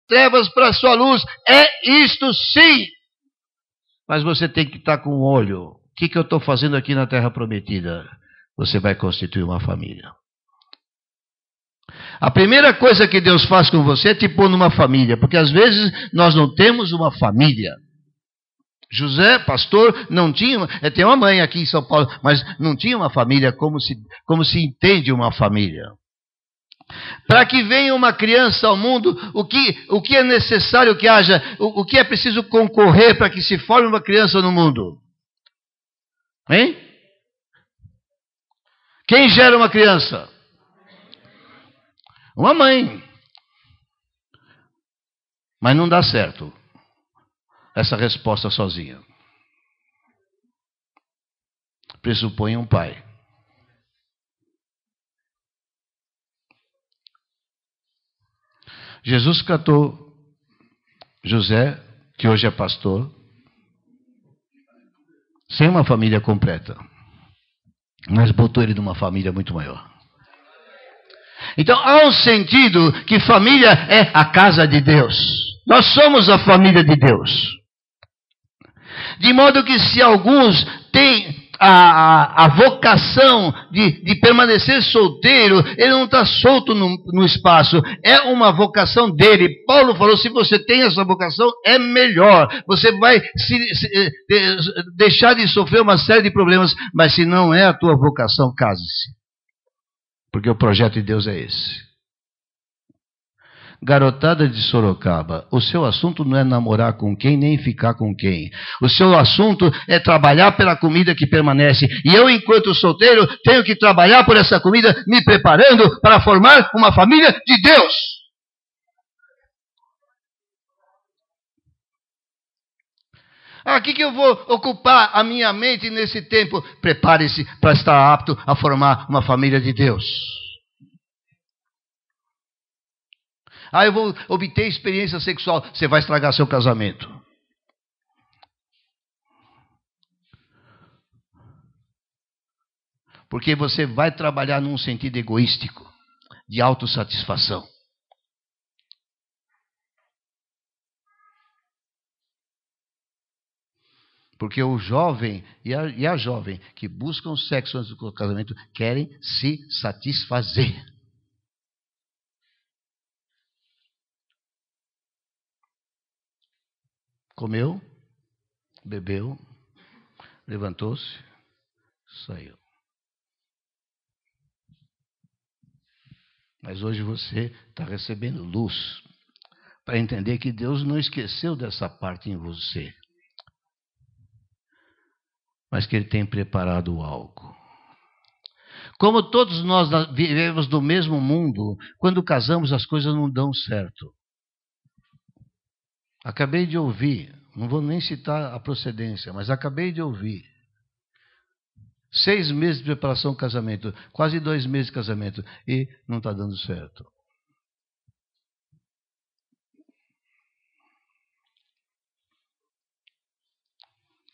trevas para a sua luz. É isto sim. Mas você tem que estar com o olho. O que eu estou fazendo aqui na Terra Prometida? Você vai constituir uma família. A primeira coisa que Deus faz com você é te pôr numa família. Porque às vezes nós não temos uma família. José, pastor, não tinha, tem uma mãe aqui em São Paulo, mas não tinha uma família como se entende uma família. Para que venha uma criança ao mundo, o que é necessário que haja, o que é preciso concorrer para que se forme uma criança no mundo? Hein? Quem gera uma criança? Uma mãe. Mas não dá certo essa resposta sozinha. Pressupõe um pai. Jesus catou José, que hoje é pastor, sem uma família completa, mas botou ele numa família muito maior. Então há um sentido que família é a casa de Deus. Nós somos a família de Deus. De modo que se alguns têm a vocação de permanecer solteiro, ele não está solto no espaço, é uma vocação dele. Paulo falou, se você tem essa vocação, é melhor. Você vai deixar de sofrer uma série de problemas, mas se não é a tua vocação, case-se. Porque o projeto de Deus é esse. Garotada de Sorocaba, o seu assunto não é namorar com quem, nem ficar com quem. O seu assunto é trabalhar pela comida que permanece. E eu, enquanto solteiro, tenho que trabalhar por essa comida, me preparando para formar uma família de Deus. O que eu vou ocupar a minha mente nesse tempo? Prepare-se para estar apto a formar uma família de Deus. Eu vou obter experiência sexual. Você vai estragar seu casamento. Porque você vai trabalhar num sentido egoístico, de autossatisfação. Porque o jovem e a jovem que buscam sexo antes do casamento querem se satisfazer. Comeu, bebeu, levantou-se, saiu. Mas hoje você está recebendo luz para entender que Deus não esqueceu dessa parte em você, mas que Ele tem preparado algo. Como todos nós vivemos do mesmo mundo, quando casamos as coisas não dão certo. Acabei de ouvir, não vou nem citar a procedência, mas acabei de ouvir. 6 meses de preparação do casamento, quase 2 meses de casamento, e não está dando certo.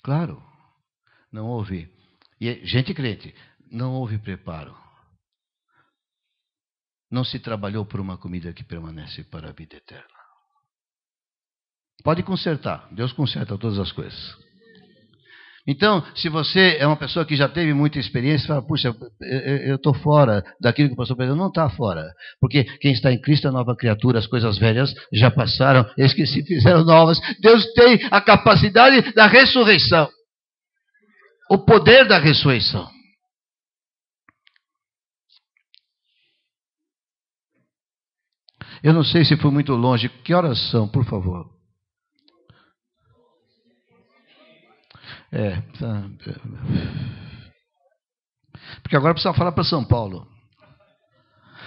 Claro, não houve. E gente crente, não houve preparo. Não se trabalhou por uma comida que permanece para a vida eterna. Pode consertar, Deus conserta todas as coisas. Então, se você é uma pessoa que já teve muita experiência, fala, puxa, eu estou fora daquilo que o pastor Pedro não está fora. Porque quem está em Cristo é nova criatura, as coisas velhas já passaram, eis que se fizeram novas. Deus tem a capacidade da ressurreição. O poder da ressurreição. Eu não sei se foi muito longe. Que horas são, por favor? Porque agora precisa falar para São Paulo.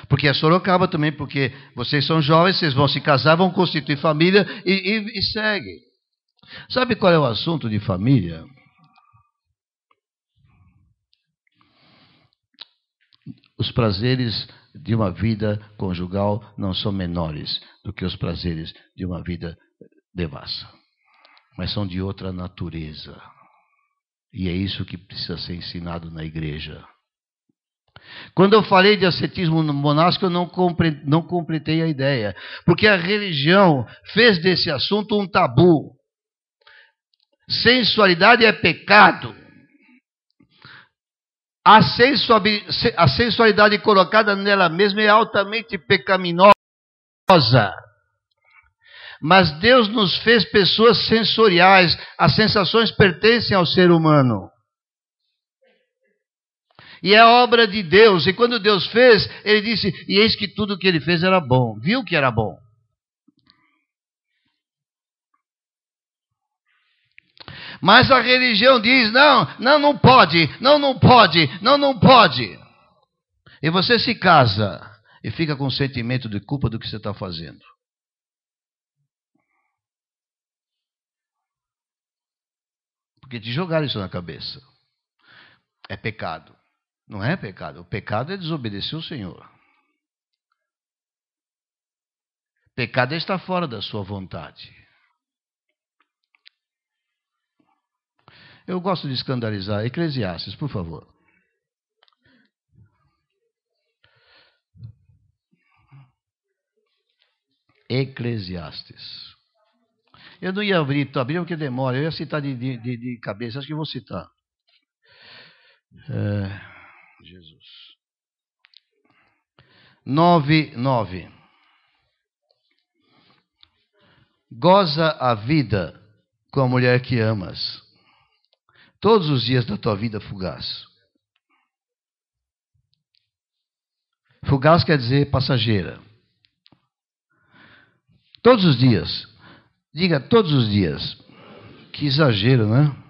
Porque é Sorocaba também, porque vocês são jovens, vocês vão se casar, vão constituir família e segue. Sabe qual é o assunto de família? Os prazeres de uma vida conjugal não são menores do que os prazeres de uma vida devassa. Mas são de outra natureza. E é isso que precisa ser ensinado na igreja. Quando eu falei de ascetismo monástico, eu não completei a ideia. Porque a religião fez desse assunto um tabu. Sensualidade é pecado. A sensualidade colocada nela mesma é altamente pecaminosa. Mas Deus nos fez pessoas sensoriais. As sensações pertencem ao ser humano. E é obra de Deus. E quando Deus fez, Ele disse, e eis que tudo que Ele fez era bom. Viu que era bom. Mas a religião diz, não pode, não pode. E você se casa e fica com sentimento de culpa do que você está fazendo. Porque te jogaram isso na cabeça. É pecado. Não é pecado. O pecado é desobedecer o Senhor. Pecado é estar fora da sua vontade. Eu gosto de escandalizar. Eclesiastes, por favor. Eclesiastes. Eu não ia abrir porque demora. Eu ia citar de cabeça. Acho que vou citar. Jesus. 9:9. Goza a vida com a mulher que amas, todos os dias da tua vida fugaz. Fugaz quer dizer passageira. Todos os dias. Diga todos os dias. Que exagero, não é?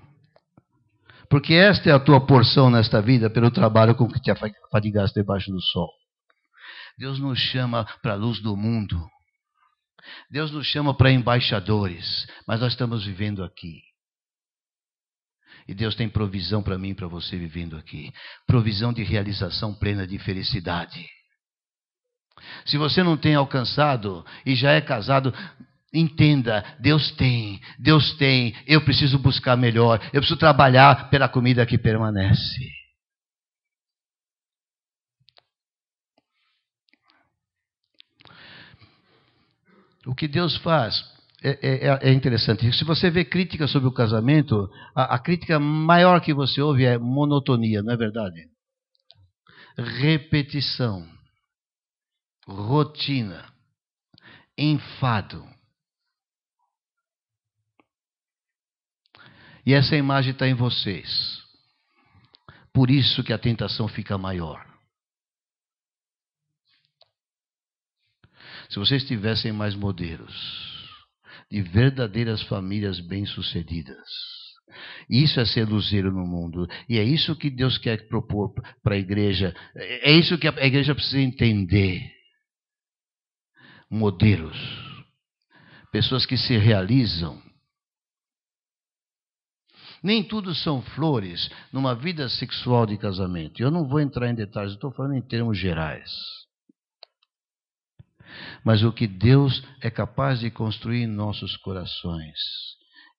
Porque esta é a tua porção nesta vida pelo trabalho com que te afadigaste debaixo do sol. Deus nos chama para a luz do mundo. Deus nos chama para embaixadores. Mas nós estamos vivendo aqui. E Deus tem provisão para mim e para você vivendo aqui. Provisão de realização plena de felicidade. Se você não tem alcançado e já é casado, entenda, Deus tem, eu preciso buscar melhor, eu preciso trabalhar pela comida que permanece. O que Deus faz é interessante. Se você vê crítica sobre o casamento, a crítica maior que você ouve é monotonia, não é verdade? Repetição, rotina, enfado. E essa imagem está em vocês. Por isso que a tentação fica maior. Se vocês tivessem mais modelos de verdadeiras famílias bem-sucedidas, isso é ser luzeiro no mundo. E é isso que Deus quer propor para a igreja. É isso que a igreja precisa entender. Modelos. Pessoas que se realizam. Nem tudo são flores numa vida sexual de casamento. Eu não vou entrar em detalhes, estou falando em termos gerais. Mas o que Deus é capaz de construir em nossos corações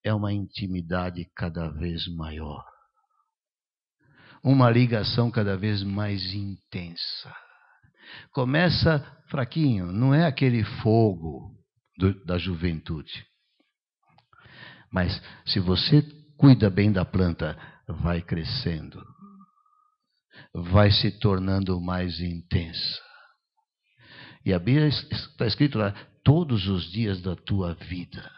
é uma intimidade cada vez maior. Uma ligação cada vez mais intensa. Começa fraquinho, não é aquele fogo da juventude. Mas se você cuida bem da planta, vai crescendo. Vai se tornando mais intensa. E a Bíblia está escrito lá, todos os dias da tua vida.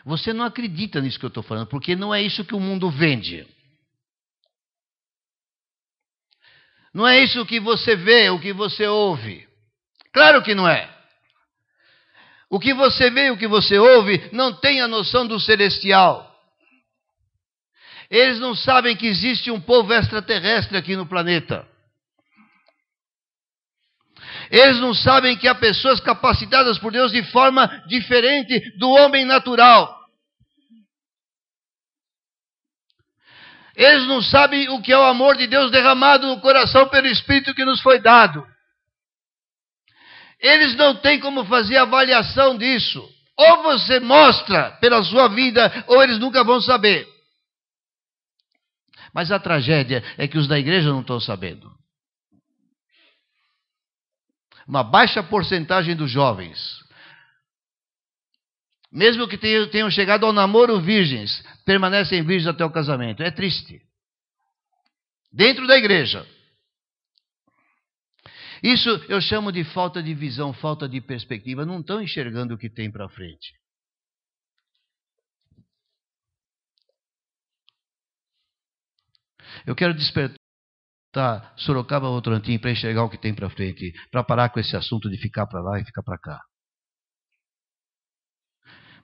Você não acredita nisso que eu estou falando, porque não é isso que o mundo vende. Não é isso que você vê, o que você ouve. Claro que não é. O que você vê e o que você ouve não tem a noção do celestial. Eles não sabem que existe um povo extraterrestre aqui no planeta. Eles não sabem que há pessoas capacitadas por Deus de forma diferente do homem natural. Eles não sabem o que é o amor de Deus derramado no coração pelo Espírito que nos foi dado. Eles não têm como fazer avaliação disso. Ou você mostra pela sua vida, ou eles nunca vão saber. Mas a tragédia é que os da igreja não estão sabendo. Uma baixa porcentagem dos jovens, mesmo que tenham chegado ao namoro virgens, permanecem virgens até o casamento. É triste. Dentro da igreja. Isso eu chamo de falta de visão, falta de perspectiva. Não estão enxergando o que tem para frente. Eu quero despertar Sorocaba Votorantim para enxergar o que tem para frente, para parar com esse assunto de ficar para lá e ficar para cá.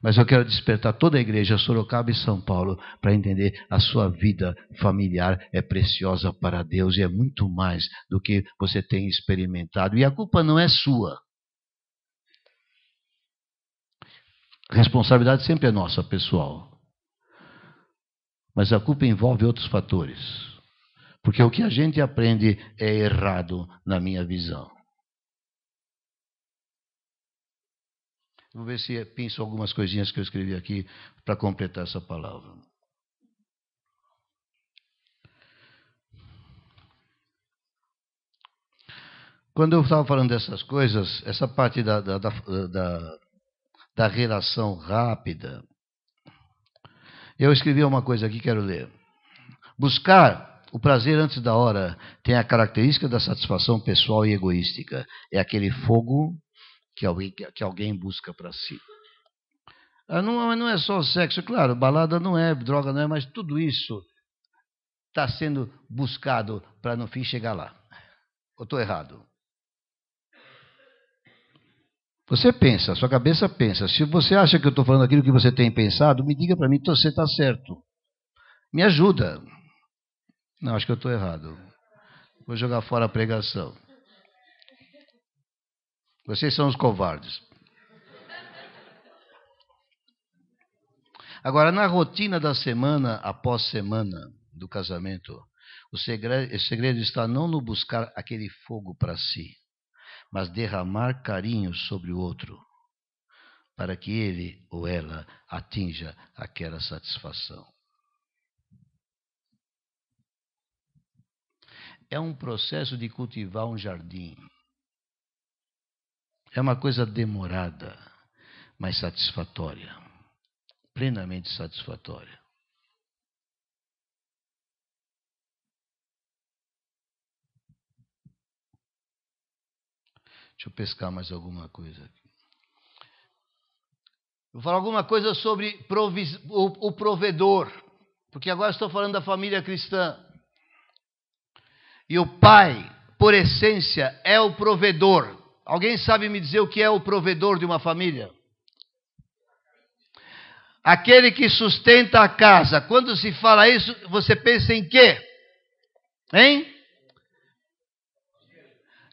Mas eu quero despertar toda a igreja, Sorocaba e São Paulo, para entender a sua vida familiar é preciosa para Deus e é muito mais do que você tem experimentado. E a culpa não é sua. A responsabilidade sempre é nossa, pessoal. Mas a culpa envolve outros fatores. Porque o que a gente aprende é errado na minha visão. Vou ver se penso algumas coisinhas que eu escrevi aqui para completar essa palavra. Quando eu estava falando dessas coisas, essa parte da relação rápida, eu escrevi uma coisa aqui, quero ler. Buscar o prazer antes da hora tem a característica da satisfação pessoal e egoística. É aquele fogo que alguém busca para si. Não é só o sexo, claro, balada não é, droga não é, mas tudo isso está sendo buscado para no fim chegar lá. Ou estou errado? Você pensa, sua cabeça pensa. Se você acha que eu estou falando aquilo que você tem pensado, me diga para mim, você está certo. Me ajuda. Não, acho que eu estou errado. Vou jogar fora a pregação. Vocês são os covardes. Agora, na rotina da semana após semana do casamento, o segredo está não no buscar aquele fogo para si, mas derramar carinho sobre o outro, para que ele ou ela atinja aquela satisfação. É um processo de cultivar um jardim. É uma coisa demorada, mas satisfatória. Plenamente satisfatória. Deixa eu pescar mais alguma coisa aqui. Vou falar alguma coisa sobre o provedor, porque agora estou falando da família cristã. E o pai, por essência, é o provedor. Alguém sabe me dizer o que é o provedor de uma família? Aquele que sustenta a casa. Quando se fala isso, você pensa em quê? Hein?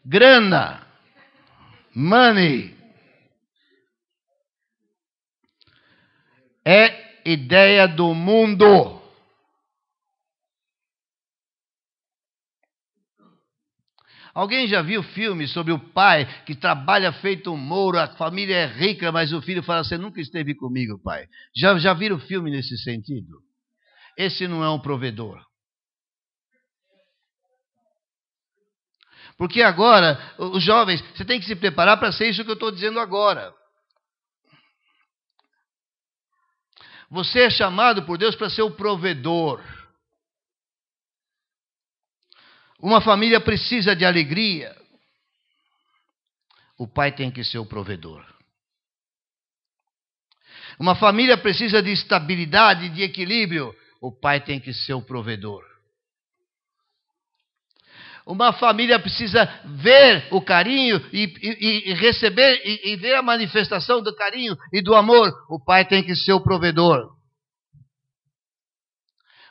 Grana. Money. É ideia do mundo. Alguém já viu filme sobre o pai que trabalha feito um mouro, a família é rica, mas o filho fala, você nunca esteve comigo, pai. Já viram filme nesse sentido? Esse não é um provedor. Porque agora, os jovens, você tem que se preparar para ser isso que eu estou dizendo agora. Você é chamado por Deus para ser o provedor. Uma família precisa de alegria. O pai tem que ser o provedor. Uma família precisa de estabilidade, de equilíbrio. O pai tem que ser o provedor. Uma família precisa ver o carinho e receber e ver a manifestação do carinho e do amor. O pai tem que ser o provedor.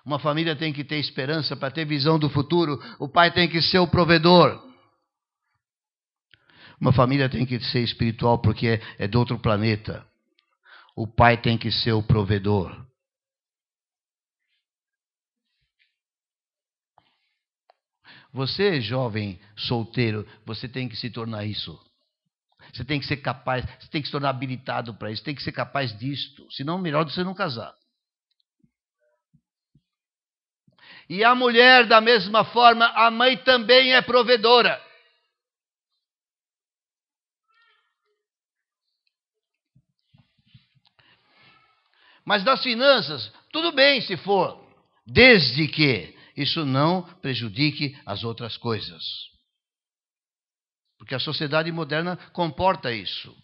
Uma família tem que ter esperança para ter visão do futuro. O pai tem que ser o provedor. Uma família tem que ser espiritual porque é de outro planeta. O pai tem que ser o provedor. Você, jovem solteiro, você tem que se tornar isso. Você tem que ser capaz, você tem que se tornar habilitado para isso, tem que ser capaz disto. Senão, melhor do que você não casar. E a mulher, da mesma forma, a mãe também é provedora. Mas das finanças, tudo bem se for, desde que isso não prejudique as outras coisas. Porque a sociedade moderna comporta isso.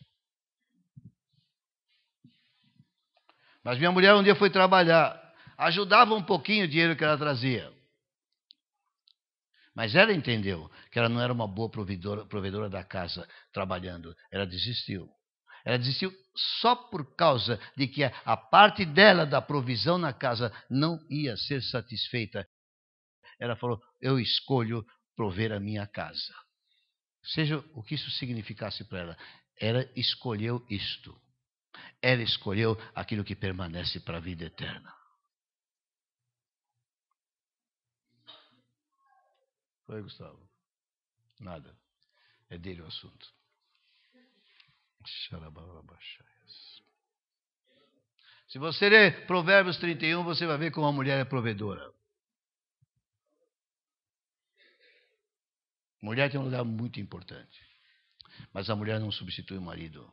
Mas minha mulher um dia foi trabalhar, ajudava um pouquinho o dinheiro que ela trazia. Mas ela entendeu que ela não era uma boa provedora da casa trabalhando. Ela desistiu. Ela desistiu só por causa de que a parte dela da provisão na casa não ia ser satisfeita. Ela falou, eu escolho prover a minha casa. Seja o que isso significasse para ela. Ela escolheu isto. Ela escolheu aquilo que permanece para a vida eterna. Foi, Gustavo? Nada. É dele o assunto. Se você ler Provérbios 31, você vai ver como a mulher é provedora. Mulher tem um lugar muito importante. Mas a mulher não substitui o marido.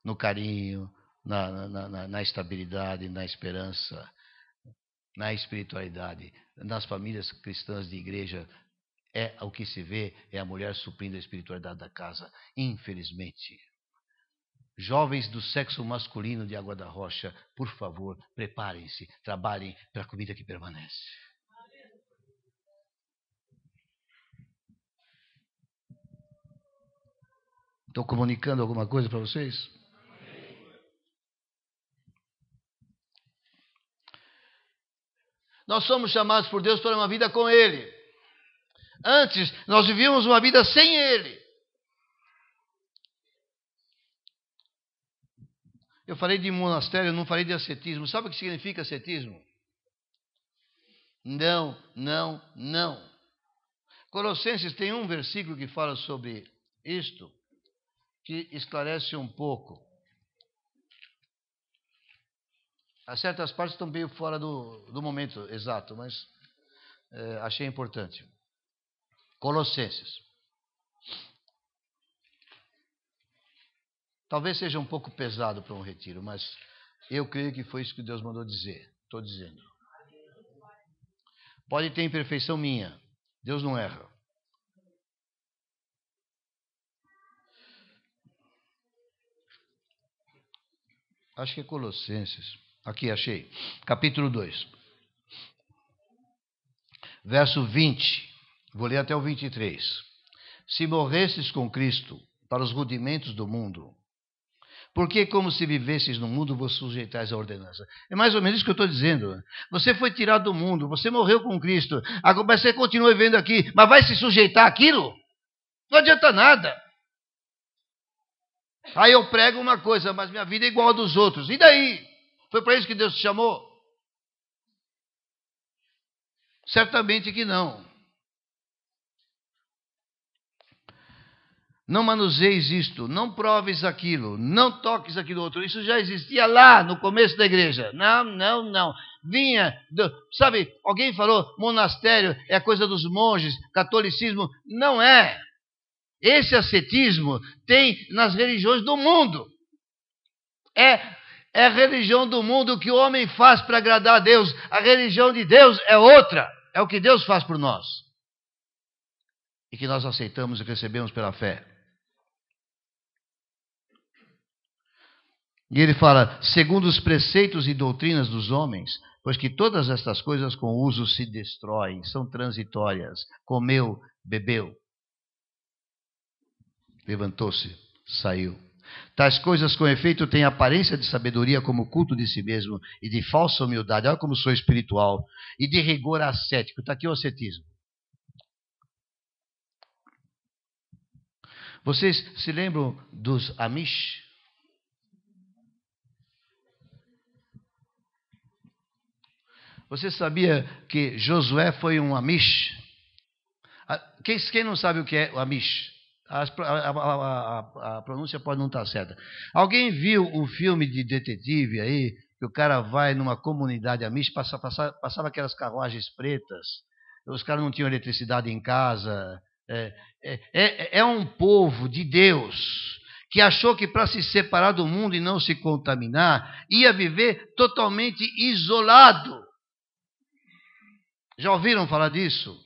No carinho, na estabilidade, na esperança, na espiritualidade. Nas famílias cristãs de igreja, o que se vê é a mulher suprindo a espiritualidade da casa. Infelizmente. Jovens do sexo masculino de Água da Rocha, por favor, preparem-se, trabalhem para a comida que permanece. Estou comunicando alguma coisa para vocês? Nós somos chamados por Deus para uma vida com Ele. Antes, nós vivíamos uma vida sem Ele. Eu falei de monastério, não falei de ascetismo. Sabe o que significa ascetismo? Não, não, não. Colossenses tem um versículo que fala sobre isto, que esclarece um pouco. As certas partes estão meio fora do momento exato, mas achei importante. Colossenses. Talvez seja um pouco pesado para um retiro, mas eu creio que foi isso que Deus mandou dizer. Estou dizendo. Pode ter imperfeição minha. Deus não erra. Acho que é Colossenses. Aqui, achei. Capítulo 2. Verso 20. Vou ler até o 23. Se morresses com Cristo para os rudimentos do mundo, porque como se vivesses no mundo, vos sujeitais à ordenança. É mais ou menos isso que eu estou dizendo. Você foi tirado do mundo, você morreu com Cristo, agora você continua vivendo aqui, mas vai se sujeitar àquilo? Não adianta nada. Aí eu prego uma coisa, mas minha vida é igual a dos outros. E daí? Foi para isso que Deus te chamou? Certamente que não. Não manuseis isto, não proves aquilo, não toques aquilo outro. Isso já existia lá no começo da igreja. Não. Vinha, sabe, alguém falou, monastério é coisa dos monges, catolicismo. Não é. Esse ascetismo tem nas religiões do mundo. É a religião do mundo que o homem faz para agradar a Deus. A religião de Deus é outra. É o que Deus faz por nós. E que nós aceitamos e recebemos pela fé. E ele fala, segundo os preceitos e doutrinas dos homens, pois que todas estas coisas com uso se destroem, são transitórias. Comeu, bebeu. Levantou-se, saiu. Tais coisas com efeito têm aparência de sabedoria como culto de si mesmo e de falsa humildade. Olha como sou espiritual. E de rigor ascético. Está aqui o ascetismo. Vocês se lembram dos Amish? Você sabia que Josué foi um Amish? Quem não sabe o que é o Amish? A pronúncia pode não estar certa. Alguém viu um filme de detetive aí, que o cara vai numa comunidade Amish, passava aquelas carruagens pretas, os caras não tinham eletricidade em casa. É um povo de Deus que achou que para se separar do mundo e não se contaminar, ia viver totalmente isolado. Já ouviram falar disso?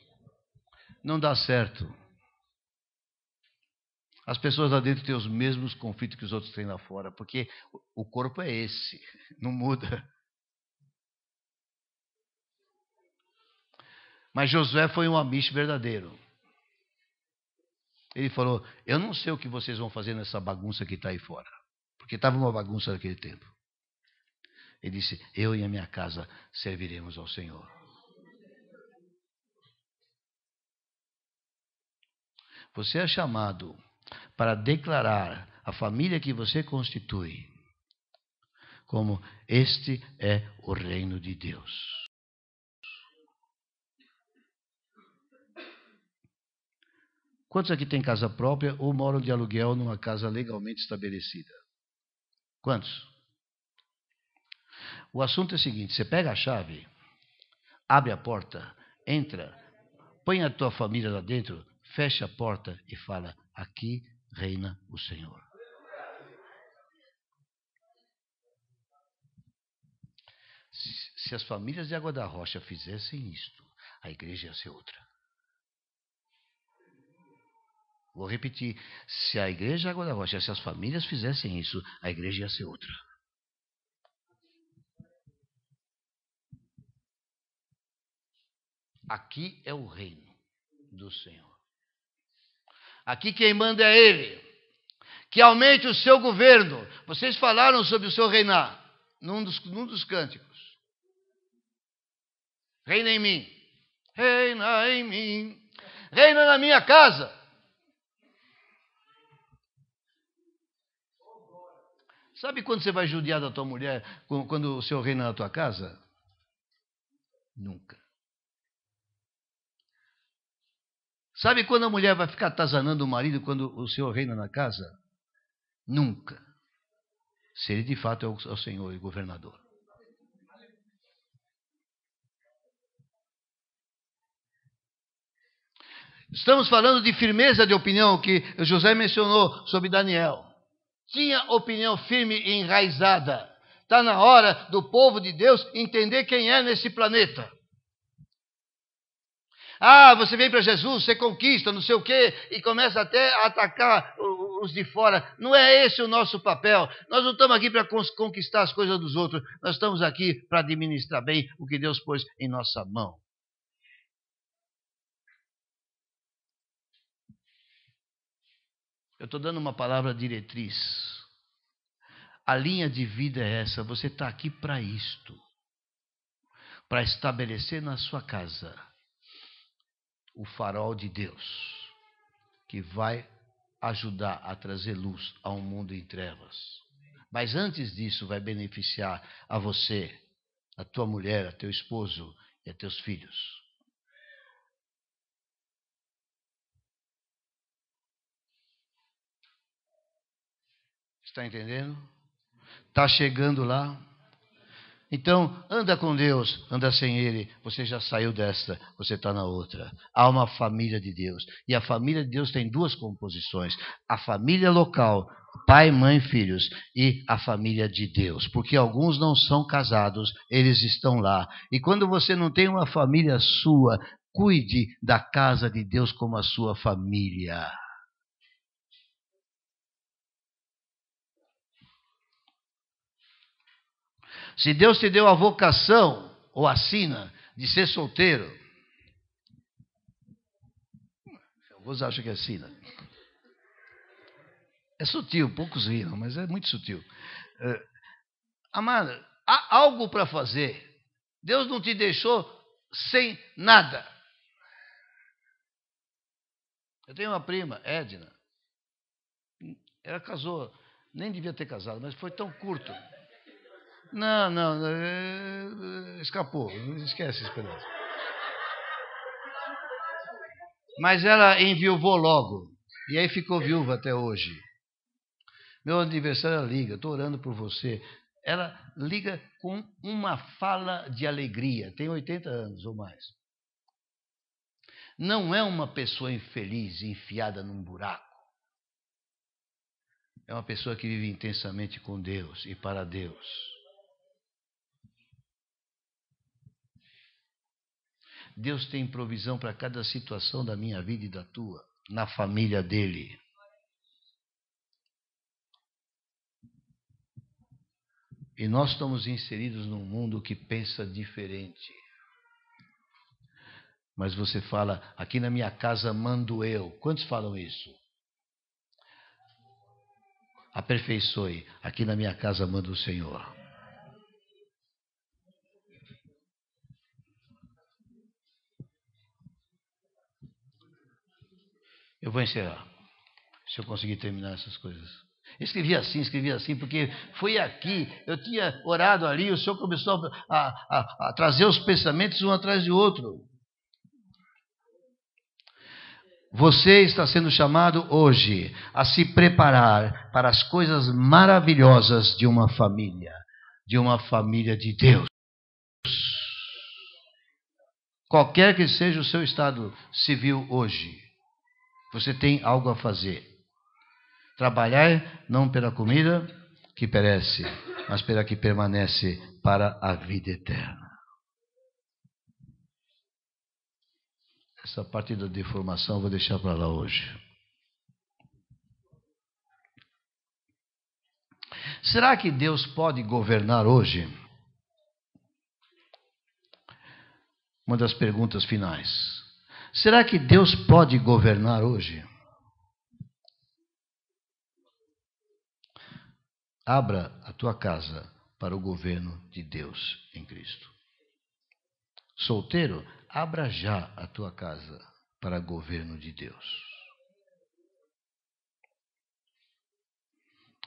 Não dá certo. As pessoas lá dentro têm os mesmos conflitos que os outros têm lá fora, porque o corpo é esse, não muda. Mas Josué foi um Amish verdadeiro. Ele falou, eu não sei o que vocês vão fazer nessa bagunça que está aí fora. Porque estava uma bagunça naquele tempo. Ele disse, eu e a minha casa serviremos ao Senhor. Você é chamado para declarar a família que você constitui como este é o reino de Deus. Quantos aqui têm casa própria ou moram de aluguel numa casa legalmente estabelecida? Quantos? O assunto é o seguinte, você pega a chave, abre a porta, entra, põe a tua família lá dentro, fecha a porta e fala, aqui reina o Senhor. Se as famílias de Água da Rocha fizessem isto, a igreja ia ser outra. Vou repetir, se a igreja Água da Rocha, se as famílias fizessem isso, a igreja ia ser outra. Aqui é o reino do Senhor. Aqui quem manda é Ele. Que aumente o seu governo. Vocês falaram sobre o seu reinar num dos cânticos. Reina em mim. Reina em mim. Reina na minha casa. Sabe quando você vai judiar da tua mulher quando o Senhor reina na tua casa? Nunca. Sabe quando a mulher vai ficar atazanando o marido quando o Senhor reina na casa? Nunca. Se ele de fato é o Senhor e governador. Estamos falando de firmeza de opinião que José mencionou sobre Daniel. Tinha opinião firme e enraizada. Está na hora do povo de Deus entender quem é nesse planeta. Ah, você vem para Jesus, você conquista, não sei o quê, e começa até a atacar os de fora. Não é esse o nosso papel. Nós não estamos aqui para conquistar as coisas dos outros. Nós estamos aqui para administrar bem o que Deus pôs em nossa mão. Eu estou dando uma palavra diretriz. A linha de vida é essa. Você está aqui para isto. Para estabelecer na sua casa o farol de Deus, que vai ajudar a trazer luz a um mundo em trevas. Mas antes disso, vai beneficiar a você, a tua mulher, a teu esposo e a teus filhos. Está entendendo? Está chegando lá? Então, anda com Deus, anda sem Ele. Você já saiu desta, você está na outra. Há uma família de Deus. E a família de Deus tem duas composições. A família local, pai, mãe, filhos. E a família de Deus. Porque alguns não são casados, eles estão lá. E quando você não tem uma família sua, cuide da casa de Deus como a sua família. Se Deus te deu a vocação, ou a sina, de ser solteiro, alguns acham que é sina. É sutil, poucos riram, mas é muito sutil. Amada, há algo para fazer. Deus não te deixou sem nada. Eu tenho uma prima, Edna. Ela casou, nem devia ter casado, mas foi tão curto. Não, escapou, esquece esse pedaço. Mas ela enviuvou logo, e aí ficou viúva até hoje. Meu aniversário ela liga, estou orando por você. Ela liga com uma fala de alegria, tem 80 anos ou mais. Não é uma pessoa infeliz, enfiada num buraco. É uma pessoa que vive intensamente com Deus e para Deus. Deus tem provisão para cada situação da minha vida e da tua, na família dele. E nós estamos inseridos num mundo que pensa diferente. Mas você fala, aqui na minha casa mando eu. Quantos falam isso? Aperfeiçoe, aqui na minha casa manda o Senhor. Eu vou encerrar, se eu conseguir terminar essas coisas. Escrevi assim, porque foi aqui, eu tinha orado ali, o Senhor começou a trazer os pensamentos um atrás de outro. Você está sendo chamado hoje a se preparar para as coisas maravilhosas de uma família de Deus. Qualquer que seja o seu estado civil hoje, você tem algo a fazer. Trabalhar não pela comida que perece, mas pela que permanece para a vida eterna. Essa parte da deformação eu vou deixar para lá hoje. Será que Deus pode governar hoje? Uma das perguntas finais. Será que Deus pode governar hoje? Abra a tua casa para o governo de Deus em Cristo. Solteiro, abra já a tua casa para o governo de Deus.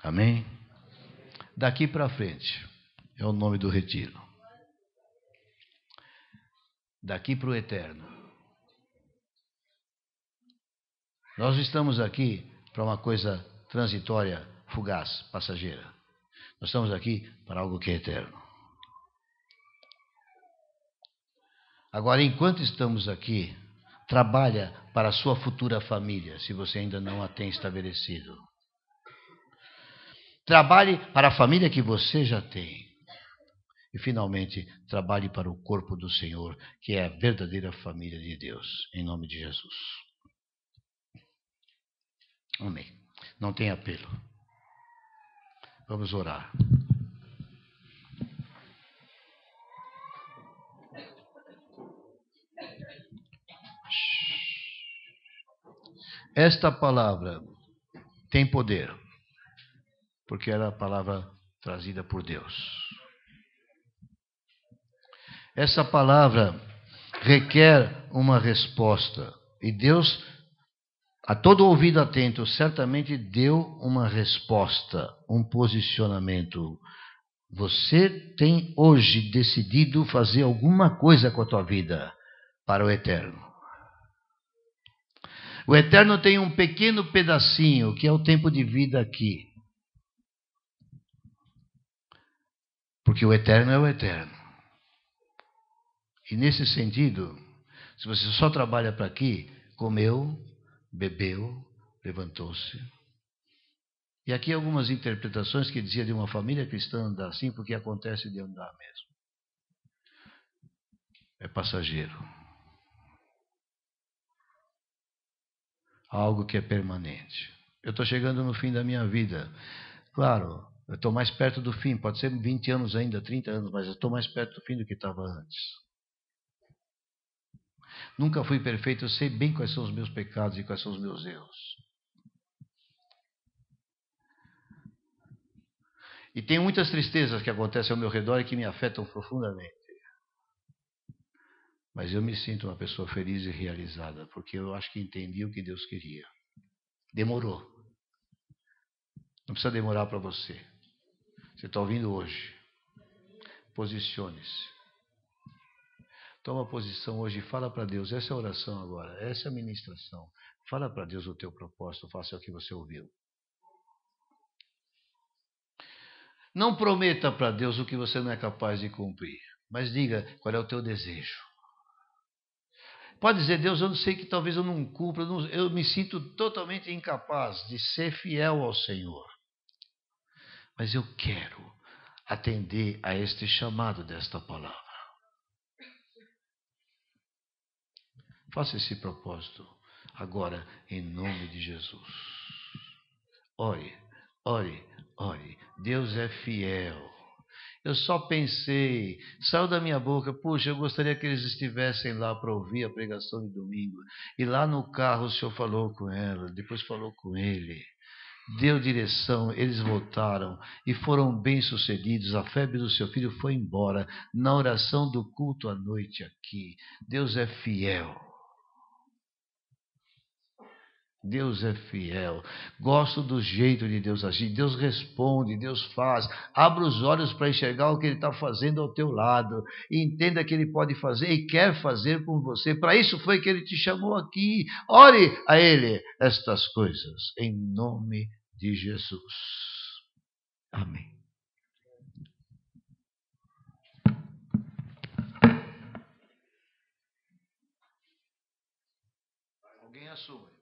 Amém? Daqui para frente é o nome do retiro. Daqui para o eterno. Nós estamos aqui para uma coisa transitória, fugaz, passageira. Nós estamos aqui para algo que é eterno. Agora, enquanto estamos aqui, trabalha para a sua futura família, se você ainda não a tem estabelecido. Trabalhe para a família que você já tem. e finalmente trabalhe para o corpo do Senhor, que é a verdadeira família de Deus, em nome de Jesus. Amém. Não tem apelo. Vamos orar. Esta palavra tem poder, porque era a palavra trazida por Deus. Essa palavra requer uma resposta, e Deus, a todo ouvido atento, certamente deu uma resposta, um posicionamento. Você tem hoje decidido fazer alguma coisa com a tua vida para o eterno. O eterno tem um pequeno pedacinho, que é o tempo de vida aqui. Porque o eterno é o eterno. E nesse sentido, se você só trabalha para aqui, comeu, bebeu, levantou-se. E aqui algumas interpretações que dizia de uma família cristã andar assim, porque acontece de andar mesmo. É passageiro. Algo que é permanente. Eu estou chegando no fim da minha vida. Claro, eu estou mais perto do fim. Pode ser 20 anos ainda, 30 anos, mas eu estou mais perto do fim do que estava antes. Nunca fui perfeito, eu sei bem quais são os meus pecados e quais são os meus erros. E tem muitas tristezas que acontecem ao meu redor e que me afetam profundamente. Mas eu me sinto uma pessoa feliz e realizada, porque eu acho que entendi o que Deus queria. Demorou. Não precisa demorar para você. Você está ouvindo hoje. Posicione-se. Toma posição hoje e fala para Deus. Essa é a oração agora. Essa é a ministração. Fala para Deus o teu propósito. Faça o que você ouviu. Não prometa para Deus o que você não é capaz de cumprir. Mas diga qual é o teu desejo. Pode dizer, Deus, eu não sei que talvez eu não cumpra. Eu me sinto totalmente incapaz de ser fiel ao Senhor. Mas eu quero atender a este chamado desta palavra. Faça esse propósito agora, em nome de Jesus. Ore, ore, ore. Deus é fiel. Eu só pensei, saiu da minha boca, puxa, eu gostaria que eles estivessem lá para ouvir a pregação de domingo. E lá no carro o Senhor falou com ela, depois falou com ele. Deu direção, eles voltaram e foram bem-sucedidos. A febre do seu filho foi embora na oração do culto à noite aqui. Deus é fiel. Deus é fiel. Gosto do jeito de Deus agir. Deus responde, Deus faz. Abra os olhos para enxergar o que Ele está fazendo ao teu lado. E entenda que Ele pode fazer e quer fazer com você. Para isso foi que Ele te chamou aqui. Ore a Ele estas coisas. Em nome de Jesus. Amém. Alguém assume.